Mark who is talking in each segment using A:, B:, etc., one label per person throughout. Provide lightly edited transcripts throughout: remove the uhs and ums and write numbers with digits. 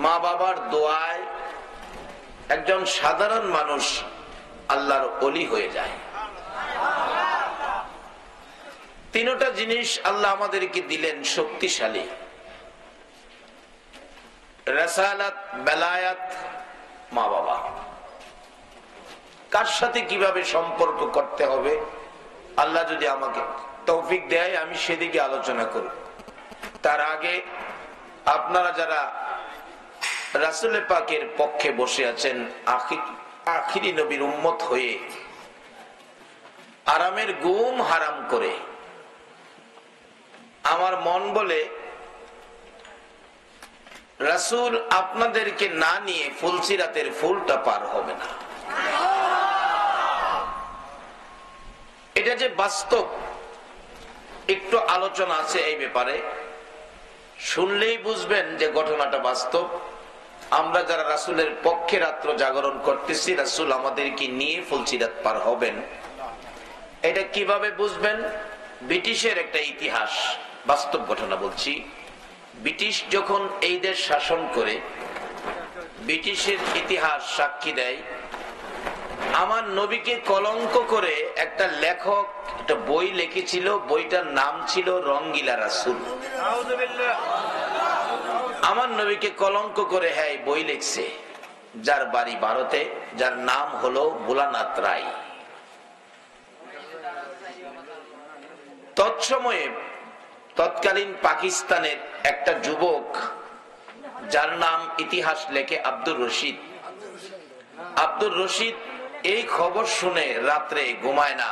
A: মা বাবার দোয়ায় একজন সাধারণ মানুষ আল্লাহর ওলি হয়ে যায়। তিনটা জিনিস আল্লাহ আমাদেরকে দিলেন শক্তিশালী: রাসালাত, বেলায়াত, মা বাবা। কার সাথে কিভাবে সম্পর্ক করতে হবে আল্লাহ যদি আমাকে তৌফিক দেয় আমি সেদিকে আলোচনা করব। তার আগে আপনারা যারা রাসূল পাকের পক্ষে বসে আছেন, আখিরি নবীর উম্মত হয়ে আরামের ঘুম হারাম করে, আমার মন বলে রাসূল আপনাদেরকে না নিয়ে ফুলসিরাতের ফুলটা পার হবে না। এটা যে বাস্তব, একটু আলোচনা আছে এই ব্যাপারে, শুনলেই বুঝবেন যে ঘটনাটা বাস্তব। আমরা যারা রাসূলের পক্ষে রাত্র জাগরণ করতেছি, রাসূল আমাদেরকে নিয়ে ফুলসিরাত পার হবেন। এটা কিভাবে বুঝবেন? ব্রিটিশের একটা ইতিহাস, বাস্তব ঘটনা বলছি। ব্রিটিশ যখন এই দেশ শাসন করে, ব্রিটিশের ইতিহাস সাক্ষী দেয় আমার নবীকে কলঙ্ক করে একটা লেখক একটা বই লিখেছিল। বইটার নাম ছিল রঙ্গিলা রাসূল। আমার নবীকে কলঙ্ক করে হ্যাঁ বই লিখছে, যার বাড়ি ভারতে, যার নাম হলো ভোলানাথ রায়। তৎসময়ে তৎকালীন পাকিস্তানের একটা যুবক, যার নাম ইতিহাস লেখে আব্দুর রশিদ। আব্দুর রশিদ এই খবর শুনে রাত্রে ঘুমায় না,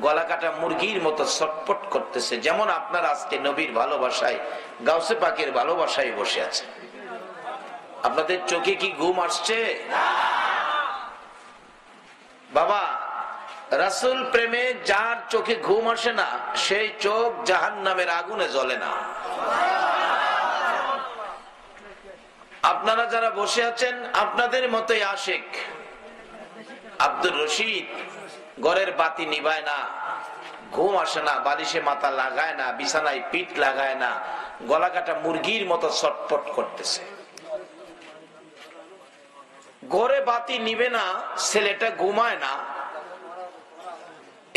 A: গলা কাটা মুরগির মতো ছটফট করতেছে। যেমন আপনার আজকে নবীর ভালোবাসায়, গাউসে পাকের ভালোবাসায় বসে আছে। আপনাদের চোখে কি ঘুম আসছে? বাবা, রাসূল প্রেমে যার চোখে ঘুম আসে না, সেই চোখ জাহান্নামের আগুনে জ্বলে না। আপনারা যারা বসে আছেন আপনাদের মতোই আশিক। আব্দুর রশিদ ঘরের বাতি নিভায় না, ঘুম আসে না, বালিশে মাথা লাগায় না, বিছানায় পিঠ লাগায় না, গলা কাটা মুরগির মতো ছটফট করতেছে। ঘরে বাতি নিবে না, ছেলেটা ঘুমায় না।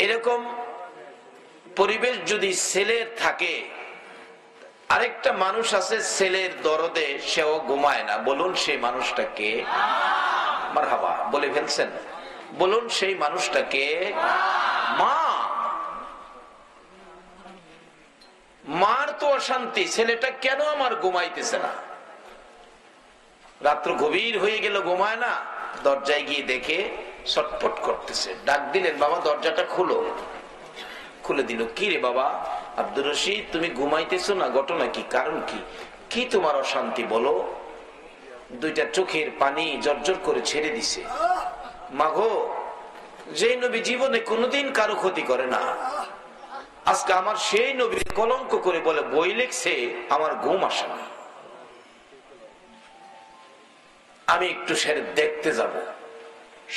A: এরকম পরিবেশ যদি ছেলের থাকে, আরেকটা মানুষ আছে ছেলের দরদে, সেও ঘুমায় না। বলুন সেই মানুষটাকে? মারহাবা বলে ফেলছেন। বলুন সেই মানুষটাকে? মা। মার তো অশান্তি, ছেলেটা কেন আমার ঘুমাইতেছে না। রাত্র গভীর হয়ে গেল, ঘুমায় না। দরজায় গিয়ে দেখে ছটফট করতেছে। ডাক দিলেন, বাবা দরজাটা খুলো। খুলে দিল। কি রে বাবা? আব্দুর রশিদ, তুমি ঘুমাইতেছো না, ঘটনা কি? কারণ কি? কি তোমার অশান্তি বলো? দুইটা চোখের পানি জর্জর করে ছেড়ে দিছে। মাগো, যে নবী জীবনে কোনোদিন কারো ক্ষতি করে না, আজকে আমার সেই নবী কলঙ্ক করে বলে বই লিখছে, আমার ঘুম আসে না। আমি একটু সেরে দেখতে যাব।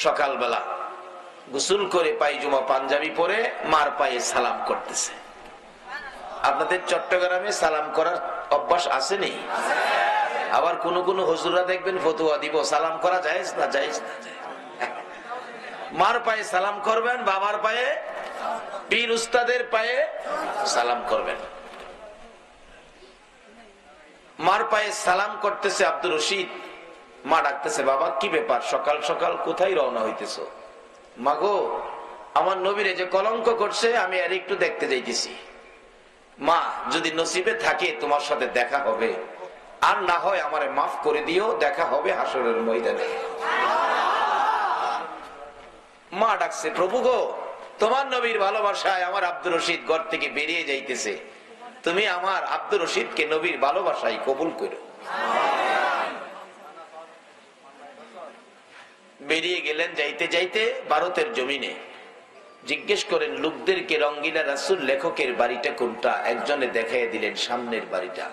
A: সকালবেলা গোসল করে পায়জামা পাঞ্জাবি পরে মার পায়ে সালাম করতেছে। আপনাদের চট্টগ্রামে সালাম করার অভ্যাস আসেনি? আবার কোন কোন হুজুররা দেখবেন ফতোয়া দিব, সালাম করা জায়েজ না, জায়েজ না। মার পায়ে সালাম করবেন, বাবার পায়ে, পীর উস্তাদের পায়ে সালাম করবেন। মার পায়ে সালাম করতেছে আব্দুর রশিদ। মা ডাকতেছে, বাবা কি ব্যাপার, সকাল সকাল কোথায় রওনা হইতেছো? মাগো, আমার নবীরে যে কলঙ্ক করছে, আমি আর একটু দেখতে যাইতেছি। মা, যদি নসিবে থাকে তোমার সাথে দেখা হবে, আর না হয় আমারে মাফ করে দিও, দেখা হবে হাসরের ময়দানে। মা ডাকছে, প্রভু গো, তোমার নবীর ভালোবাসায় আমার আব্দুর রশিদ ঘর থেকে বেরিয়ে যাইতেছে, তুমি আমার আব্দুর রশিদকে নবীর ভালোবাসায় কবুল করো। বেরিয়ে গেলেন। যাইতে যাইতে ভারতের জমিনে জিজ্ঞেস করেন লোকদেরকে, রঙ্গিলা রাসূল লেখকের বাড়িটা কোনটা? একজনে দেখাইয়া দিলেন সামনের বাড়িটা।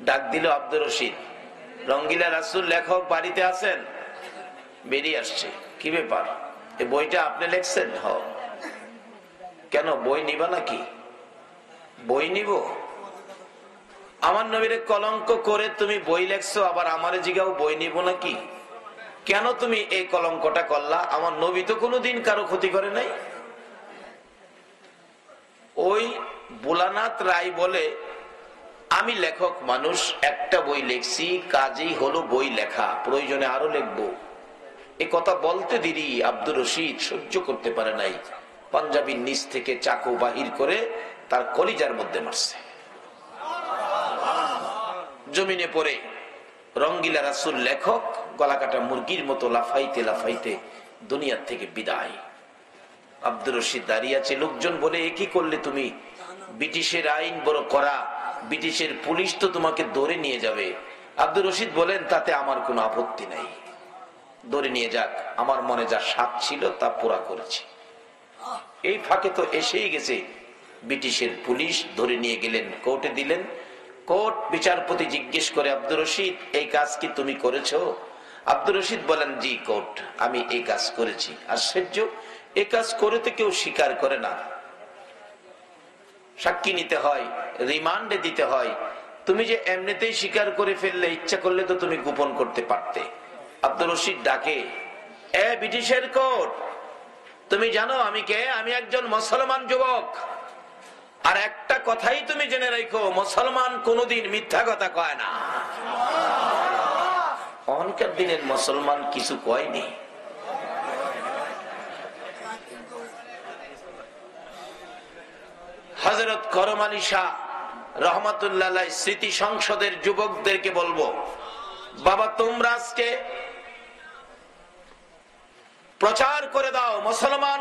A: ডাক দিল আব্দুর রশিদ, রঙ্গিলা রাসূল লেখক বাড়িতে আছেন? বেরিয়ে আসছে। কি ব্যাপার, এই বইটা আপনি লিখছেন? হ। কেন, বই নিবা নাকি? বই নিব? আমার নবীরে কলঙ্ক করে তুমি বই লেখছো, আবার আমারে জিগাও বই নিব নাকি? কেন তুমি এই কলঙ্কটা করলা? আমার নবী তো কোনোদিন কারো ক্ষতি করে নাই। ওই ভোলানাথ রায় বলে, আমি লেখক মানুষ, একটা বই লেখছি, কাজেই হলো বই লেখা, প্রয়োজনে আরো লিখবো। এ কথা বলতে দেরি আব্দুর রশিদ সহ্য করতে পারে নাই, পাঞ্জাবির নিচ থেকে চাকু বাহির করে তার কলিজার মধ্যে মারছে। জমিনে পড়ে রঙ্গিলা রাসূল লেখক গলা কাটা মুরগির মতো লাফাইতে লাফাইতে দুনিয়ার থেকে বিদায়। আব্দুর রশিদ দাঁড়িয়ে আছে, লোকজন বলে, এ কি করলে তুমি? ব্রিটিশের আইন বড় করা, ব্রিটিশের পুলিশ তো তোমাকে ধরে নিয়ে যাবে। আব্দুর রশিদ বলেন, তাতে আমার কোনো আপত্তি নাই, ধরে নিয়ে যাক, আমার মনে যা স্বাদ ছিল তা পুরা করেছি। এই ফাঁকে তো এসেই গেছে, ব্রিটিশের পুলিশ ধরে নিয়ে গেলেন, কোর্টে দিলেন। কোর্ট বিচারপতি জিজ্ঞেস করে, আব্দুর রশিদ এই কাজ কি তুমি করেছো? আব্দুর রশিদ বলেন, জি কোর্ট, আমি এই কাজ করেছি। আশ্চর্য, এই কাজ করে তো কেউ স্বীকার করে না, সাক্ষী নিতে হয়, রিমান্ডে দিতে হয়। তুমি যে এমনিতেই স্বীকার করে ফেললে, ইচ্ছা করলে তো তুমি গোপন করতে পারতে। আব্দুর রশিদ ডাকে, এ ব্রিটিশের কোর্ট, তুমি জানো আমি কে? আমি একজন মুসলমান যুবক, আর একটা কথাই তুমি জেনে রাখো, মুসলমান কোনোদিন মিথ্যা কথা কয় না। অনকার দিনের মুসলমান কিছু কয়নি। হযরত করম আলী শাহ রহমাতুল্লাহ আলাইহি স্মৃতি সংসদের যুবকদেরকে বলবো, বাবা তোমরা আজকে প্রচার করে দাও, মুসলমান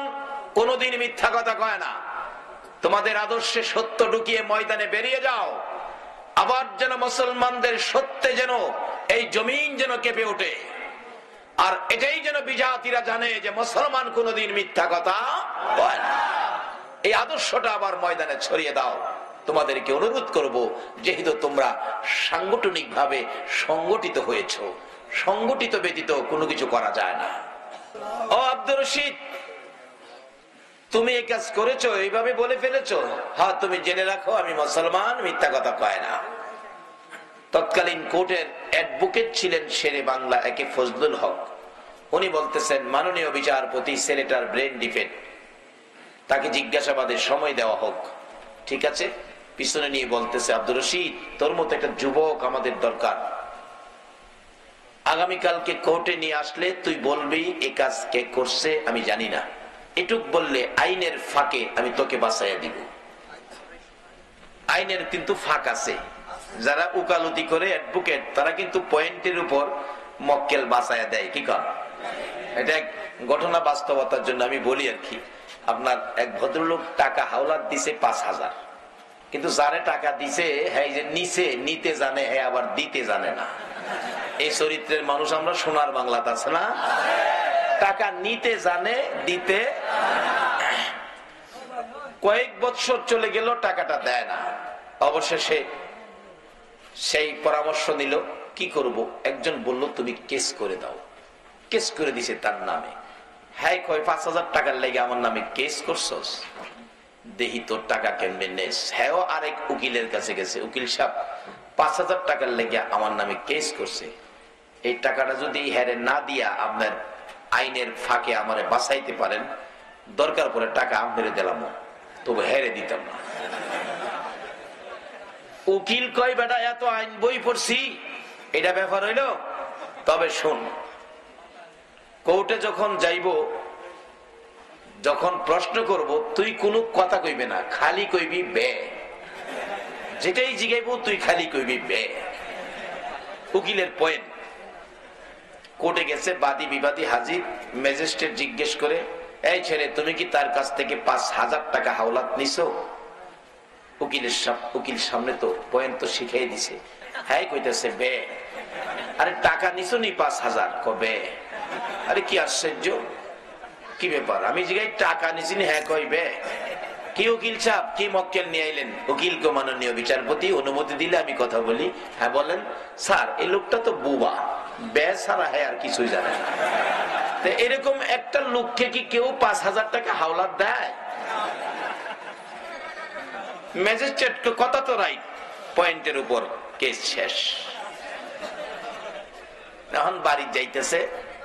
A: কোনোদিন মিথ্যা কথা কয় না। তোমাদের আদর্শে সত্য ঢুকিয়ে ময়দানে বেরিয়ে যাও, আবার যেন মুসলমানদের সত্যে যেন এই জমিন যেন কেঁপে ওঠে। আর এটাই যেন বিজাতিরা জানে যে মুসলমান কোনোদিন মিথ্যা কথা কয় না। এই আদর্শটা আবার ময়দানে ছড়িয়ে দাও। তোমাদেরকে অনুরোধ করব, যেহেতু তোমরা সাংগঠনিক ভাবে সংগঠিত হয়েছো, সংগঠিত ব্যতীত কোনো কিছু করা যায় না। ও আব্দুর রশিদ, তুমি এই কাজ করেছো, এইভাবে বলে ফেলেছো? হ্যাঁ, তুমি জেনে রাখো আমি মুসলমান, মিথ্যা কথা কয় না। তৎকালীন কোর্টের অ্যাডভোকেট ছিলেন শেরে বাংলা একে ফজলুল হক। উনি বলতেছেন, মাননীয় বিচারপতি, ছেলেটার ব্রেন ডিফেক্ট, তাকে জিজ্ঞাসাবাদের সময় দেওয়া হোক। ঠিক আছে। পিছনে নিয়ে বলতেছে, আব্দুর রশিদ, তোর মতো একটা যুবক আমাদের দরকার, আগামীকালকে কোর্টে নিয়ে আসলে তুই বলবি এ কাজ কে করছে আমি জানি না, এটুক বললে আইনের ফাঁকে আমি তোকে বাঁচাইয়া দিব। আইনের কিন্তু ফাঁক আছে, যারা উকালতি করে অ্যাডভোকেট, তারা কিন্তু পয়েন্টের উপর মক্কেল বাঁচাইয়া দেয়। কি কর? এটা এক ঘটনা, বাস্তবতার জন্য আমি বলি আর কি। আপনার এক ভদ্রলোক টাকা হাওলাত দিছে 5,000, কিন্তু যারে টাকা দিছে হ্যাঁ যে নিচে নিতে জানে, হ্যাঁ আবার দিতে জানে না। এই চরিত্রের মানুষ আমরা সোনার বাংলাতে আছে না? টাকা নিতে জানে, দিতে। কয়েক বছর চলে গেল, টাকাটা দেয় না। অবশেষে সেই পরামর্শ নিল, কি করব? একজন বলল, তুমি কেস করে দাও। কেস করে দিছে তার নামে। হ্যাঁ কয়, 5,000 টাকার লেগে আমার নামে কেস করছস? দেহি তোর টাকা কেমনে নেস। হ্যাঁ, আরেক উকিলের কাছে গেছে, উকিল সাহেব 5,000 টাকার লেগে আমার নামে কেস করছে, এই টাকাটা যদি হ্যারে না দিয়া আপনার আইনের ফাঁকে আমারে বাঁচাইতে পারেন, দরকার পড়ে টাকা আপনারে দিলাম, তবু হেরে দিতাম না। উকিল কয়, বেটা এত আইন বই পড়ছি, এটা ব্যাপার হইল? তবে শোন, কোর্টে যখন যাইব, যখন প্রশ্ন করব, তুই কোনো কথা কইবে না, খালি কইবি বে। যেটাই জিগাইব তুই খালি কইবি বে। উকিলের পয়েন্ট। কোর্টে গেছে, বাদী বিবাদী হাজির। ম্যাজিস্ট্রেট জিজ্ঞেস করে, এই ছেলে, তুমি কি তার কাছ থেকে 5,000 টাকা হাওলাত নিছো? উকিল সামনে তো পয়েন্ট তো শিখাই দিছে, হ্যাঁ কইতেছে বে। আরে টাকা নিছো নি 5,000? কবে? আরে কি আশ্চর্য, কি ব্যাপার? আমি জিগাই টাকা নিছি নি? হ্যাঁ কইবে। কি উকিল সাহেব, কি মক্কেল নিয়ে আইলেন? উকিল কো, মাননীয় বিচারপতি অনুমতি দিলে আমি কথা বলি। হ্যাঁ বলেন। স্যার, এই লোকটা তো বুবা, বে ছাড়া হ্যাঁ আর কিছুই জানে না। এরকম একটা লোককে কি কেউ 5,000 টাকা হাওলাত দেয়? ম্যাজিস্ট্রেট কথা তো রাইট, পয়েন্টের উপর কেস শেষ। এখন বাড়ি যাইতেছে,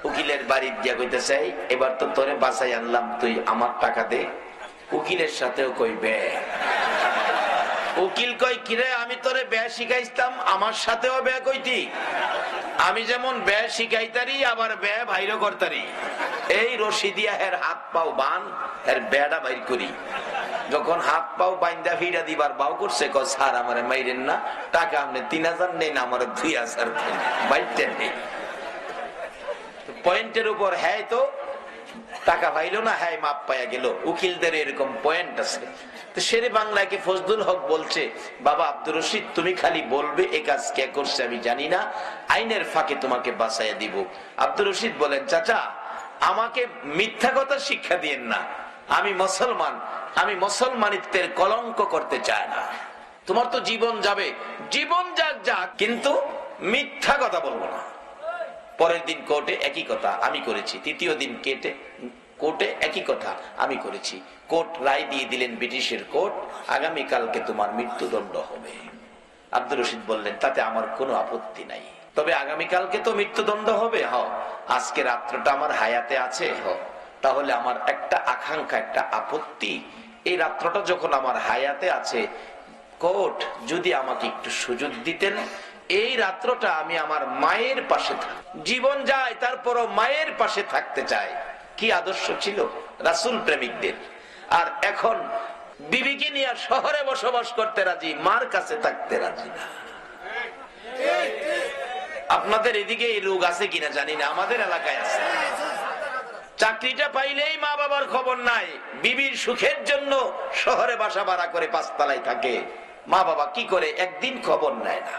A: উকিলের বাড়ি দিয়া কইতেছে এবার তো তোরে বাঁচাই আনলাম, তুই আমার টাকা দে। উকিলের সাথেও কই বে। উকিল কই কিরে আমি তোরে ব্যয় শিখাইতাম, আমার সাথেও ব্যয় কইতি। আমি যেমন ব্যয় শিখাইতারি আবার ব্যয় ভাইরও করতারি। এই রশি দিয়া এর হাত পাও বান, এর বেড়া বাইর করি। যখন হাত পাও বাইন্দা ফিরা দিবার বাউ করছে, ক স্যার আমারে মাইরেন না, টাকা আপনি 3000 নেন, আমার 2000 দেন, বাইরটা নেই। পয়েন্টের উপর হ্যাঁ তো টাকা পাইলো না, হ্যাঁ মাপ পাইয়া গেল। উকিলদের এরকম পয়েন্ট আছে। তো শেরে বাংলাকে ফজলুল হক বলছে, বাবা আব্দুর রশিদ তুমি খালি বলবে এ কাজ কে করছে আমি জানি না, আইনের ফাঁকে তোমাকে বাঁচাইয়া দিব। আব্দুর রশিদ বলেন, চাচা আমাকে মিথ্যা কথা শিক্ষা দিয়েন না, আমি মুসলমান, আমি মুসলমানিত্বের কলঙ্ক করতে চাই না। তোমার তো জীবন যাবে, জীবন যাক যাক, কিন্তু মিথ্যা কথা বলবো না। পরের দিন কোর্টে একই কথা আমি করেছি, তৃতীয় দিন কোর্টে একই কথা আমি করেছি। কোর্ট রায় দিয়ে দিলেন, ব্রিটিশের কোর্ট, আগামীকালকে তোমার মৃত্যুদণ্ড হবে। আব্দুর রশিদ বললেন, তাতে আমার কোনো আপত্তি নাই, তবে আগামীকালকে তো মৃত্যুদণ্ড হবে, আজকে রাত্রটা আমার হায়াতে আছে, তাহলে আমার একটা আকাঙ্ক্ষা, একটা আপত্তি, এই রাত্রটা যখন আমার হায়াতে আছে, কোর্ট যদি আমাকে একটু সুযোগ দিতেন, এই রাত্রটা আমি আমার মায়ের পাশে জীবন যায় তারপরও মায়ের পাশে থাকতে চাই। কি আদর্শ ছিল রাসূল প্রেমিকদের। আর এখন বিবিকে নিয়ে শহরে বসবাস করতে রাজি, মার কাছে থাকতে রাজি না। আপনাদের এদিকে এই রোগ আছে কিনা জানি না, আমাদের এলাকায় আছে। চাকরিটা পাইলেই মা বাবার খবর নাই, বিবির সুখের জন্য শহরে বাসা ভাড়া করে 5 তলায় থাকে, মা বাবা কি করে একদিন খবর নেয় না।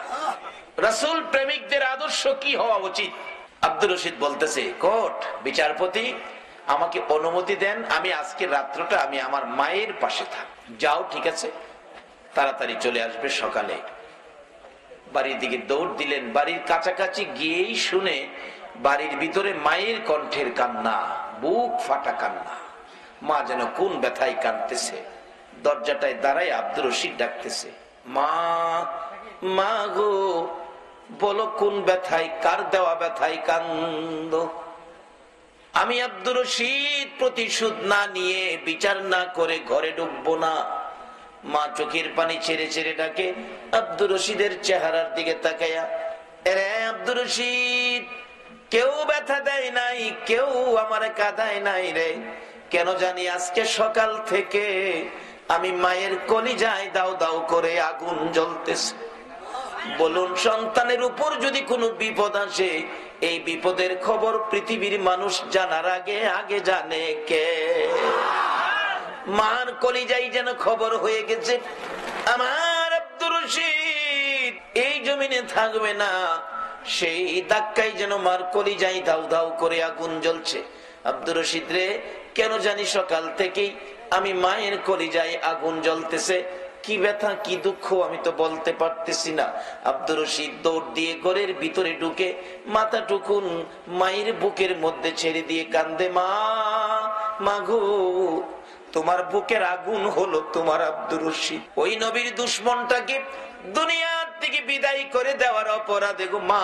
A: রাসূল প্রেমিকদের আদর্শ কি হওয়া উচিত? আব্দুর রশিদ বলতেছে, কোর্ট বিচারপতি আমাকে অনুমতি দেন, আমি আজকে রাত্রটা আমি আমার মায়ের পাশে থাক। যাও ঠিক আছে, তাড়াতাড়ি চলে আসবে সকালে। বাড়ির দিকে দৌড় দিলেন, বাড়ির কাছাকাছি গিয়েই শুনে বাড়ির ভিতরে মায়ের কণ্ঠের কান্না, বুক ফাটা কান্না। মা যেন কোন ব্যথায় কাঁদতেছে। দরজাটায় দাঁড়ায় আব্দুর রশিদ ডাকতেছে, মা, মা গো, বলো কোন ব্যথায়, কার দেওয়া ব্যথায় কান্দ? আমি আব্দুর রশিদ প্রতিশোধ না নিয়ে, বিচার না করে ঘরে ঢুকবো না। মা চোখের পানি ছেড়ে ছেড়ে ডাকে আব্দুর রশিদের চেহারার দিকে তাকাইয়া, এরে আব্দুর রশিদ, কেউ ব্যথা দেয় নাই, কেউ আমার কাঁদায় নাই রে, কেন জানি আজকে সকাল থেকে আমি মায়ের কলিজায় দাও দাও করে আগুন জ্বলতেছে। বলুন, সন্তানের উপর যদি কোনো বিপদ আসে, এই বিপদের খবর পৃথিবীর মানুষ জানার আগে আগে জানে কে? মার কলিজায় যেন খবর হয়ে গেছে, আমার আব্দুর রশিদ এই জমিনে থাকবে না। সেই ধাক্কায় যেন মার কলিজায় দাউ দাউ করে আগুন জ্বলছে। আব্দুর রশিদ রে, কেন জানি সকাল থেকেই আমি মায়ের কলিজায় আগুন জ্বলতেছে, কি ব্যথা কি দুঃখ আমি তো বলতে পারতেছি না। আব্দুর রশিদ দৌড় দিয়ে ঘরের ভিতরে ঢুকে মাথা টুকুন মায়ের বুকের মধ্যে ছেড়ে দিয়ে কান্দে, মা, মাগো, তোমার বুকের আগুন হলো তোমার আব্দুর রশিদ। ওই নবীর দুশ্মনটাকে দুনিয়ার থেকে বিদায় করে দেওয়ার অপরাধে গো মা,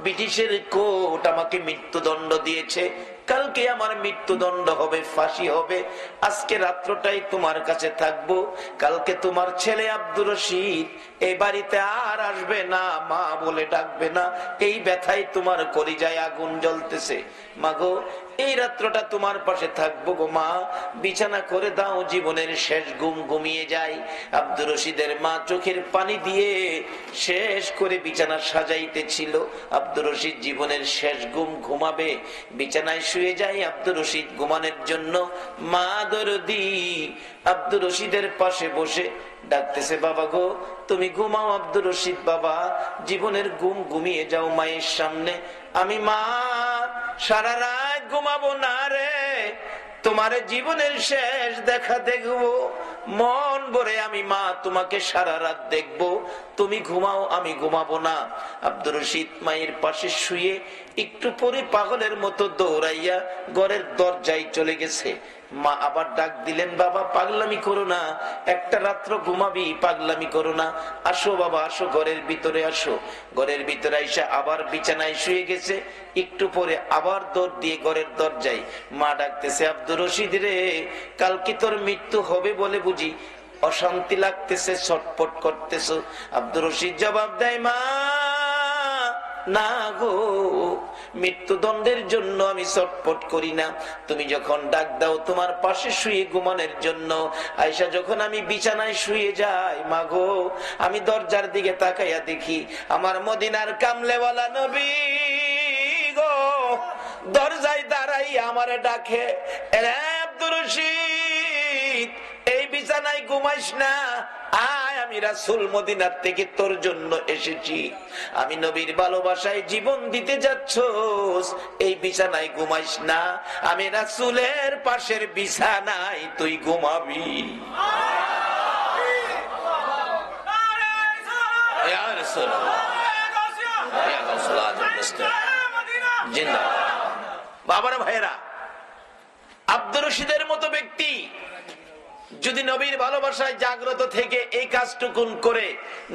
A: ব্রিটিশের কোর্ট আমাকে মৃত্যুদণ্ড দিয়েছে, কালকে আমার মৃত্যুদণ্ড হবে, ফাঁসি হবে। আজকে রাত্রটাই তোমার কাছে থাকবো, কালকে তোমার ছেলে আব্দুর রশিদ এই বাড়িতে আর আসবে না, মা বলে ডাকবে না। এই ব্যথায় তোমার কলিজায় আগুন জ্বলতেছে। মাগো, এই রাত্রটা তোমার পাশে থাকবো গো মা, বিছানা করে দাও, জীবনের শেষ ঘুম ঘুমিয়ে যায়। আব্দুর রশিদের মা চোখের পানি দিয়ে শেষ করে বিছানা সাজাইতেছিল। আব্দুর রশিদ জীবনের শেষ ঘুম ঘুমাবে, বিছানায় শুয়ে যায় আব্দুর রশিদ ঘুমানোর জন্য। মা দরদি আব্দুর রশিদের পাশে বসে ডাকতেছে, বাবা গো, তুমি ঘুমাও আব্দুর রশিদ বাবা, জীবনের ঘুম ঘুমিয়ে যাও মায়ের সামনে। আমি মা সারা রাত ঘুমাবো না রে, তোমার জীবনের শেষ দেখা দেখবো, মন ভরে আমি মা তোমাকে সারা রাত দেখবো, তুমি ঘুমাও আমি ঘুমাবো না। আব্দুর রশিদ মায়ের পাশে শুয়ে একটু পরে পাগলের মতো দৌড়াইয়া ঘরের দরজায় চলে গেছে। মা আবার ডাক দিলেন, বাবা পাগলামি করো না, একটা রাত্র ঘুমাবি, পাগলামি করো না, আসো বাবা আসো, ঘরের ভিতরে আসো। ঘরের ভিতরে আইসা আবার বিছানায় শুয়ে গেছে। একটু পরে আবার দৌড় দিয়ে ঘরের দরজায় মা ডাকতেছে, আব্দুর রশিদ রে, কাল কি তোর মৃত্যু হবে বলে বুঝি অশান্তি লাগতেছে, ছটফট করতেছো? আব্দুর রশিদ জবাব দেয়, মা না গো, মৃত্যুদণ্ডের জন্য আমি ছটফট করি না। তুমি যখন ডাক দাও তোমার পাশে শুয়ে ঘুমানোর জন্য, আয়েশা যখন আমি বিছানায় শুয়ে যাই, মা গো আমি দরজার দিকে তাকাইয়া দেখি আমার মদিনার কামলেওয়ালা নবী গো দরজায় দাঁড়াই আমারে ডাকে, এরে আব্দুর রশিদ, এই বিছানায় ঘুমাইস না, আয় আমি রাসূল মদিনার থেকে তোর জন্য এসেছি। আমি নবীর ভালোবাসায় জীবন দিতে যাচ্ছস, এই বিছানায় ঘুমাইস না, আমি রাসূলের পাশের বিছানায় তুই ঘুমাবি। ইয়া রাসূলুল্লাহ, ইয়া রাসূলুল্লাহ, জিন্দাবাদ। বাবারা ভাইরা, আব্দুর রশিদের মতো ব্যক্তি যদি নবীর ভালোবাসায় জাগ্রত থেকে এই কাজটুকুন করে,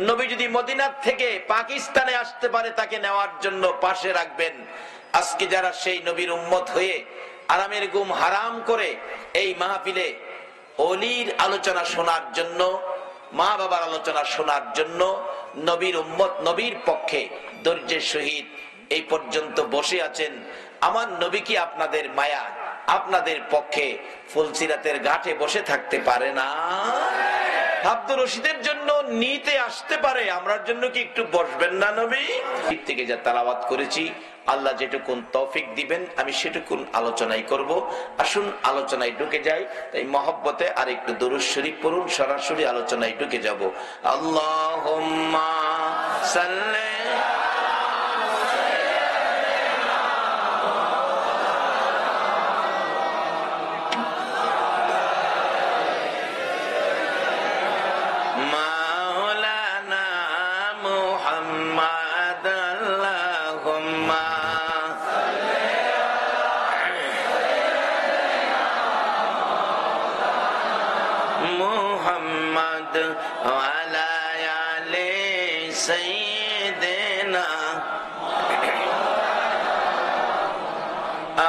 A: নবী যদি মদিনার থেকে পাকিস্তানে আসতে পারে তাকে নেওয়ার জন্য পাশে রাখবেন। আজকে যারা সেই নবীর উম্মত হয়ে আরামের ঘুম হারাম করে এই মাহফিলে অলির আলোচনা শোনার জন্য, মা বাবার আলোচনা শোনার জন্য নবীর উম্মত, নবীর পক্ষে ধৈর্যের সহিত এই পর্যন্ত বসে আছেন, আমার নবী কি আপনাদের মায়া আপনাদের পক্ষে ফুলসিরাতের ঘাটে বসে থাকতে পারে না? আব্দুর রশিদের জন্য নিতে আসতে পারে, আমরার জন্য কি একটু বসবেন না? নবী থেকে যা তেলাওয়াত করেছি, আল্লাহ যেটুকুন তৌফিক দিবেন আমি সেটুকুন আলোচনায় করব। আসুন আলোচনায় ঢুকে যাই। তাই মহব্বতে আর একটু দুরূদ শরীফ পড়ুন, সরাসরি আলোচনায় ঢুকে যাব। আল্লাহুম্মা সাল্লি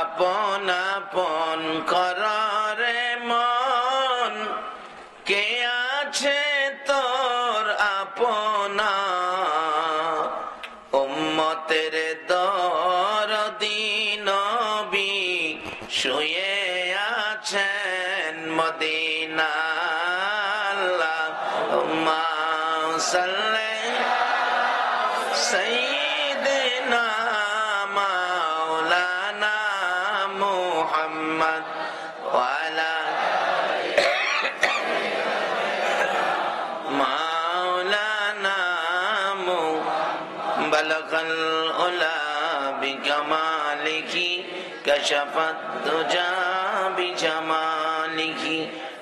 A: আপন আপন কররে মন, কে আছে তোর আপনা, উম্মতের দরদি নবী শুয়ে আছেন মদিনা। আল্লাহুম্মা সাল্লি সাইয়্যিদিনা মাওলানা মুহাম্মদ ওয়া আলা মাওলানা বালাগাল উলা বিকামালিহি কাশাফাত দুজা বিজামালিহি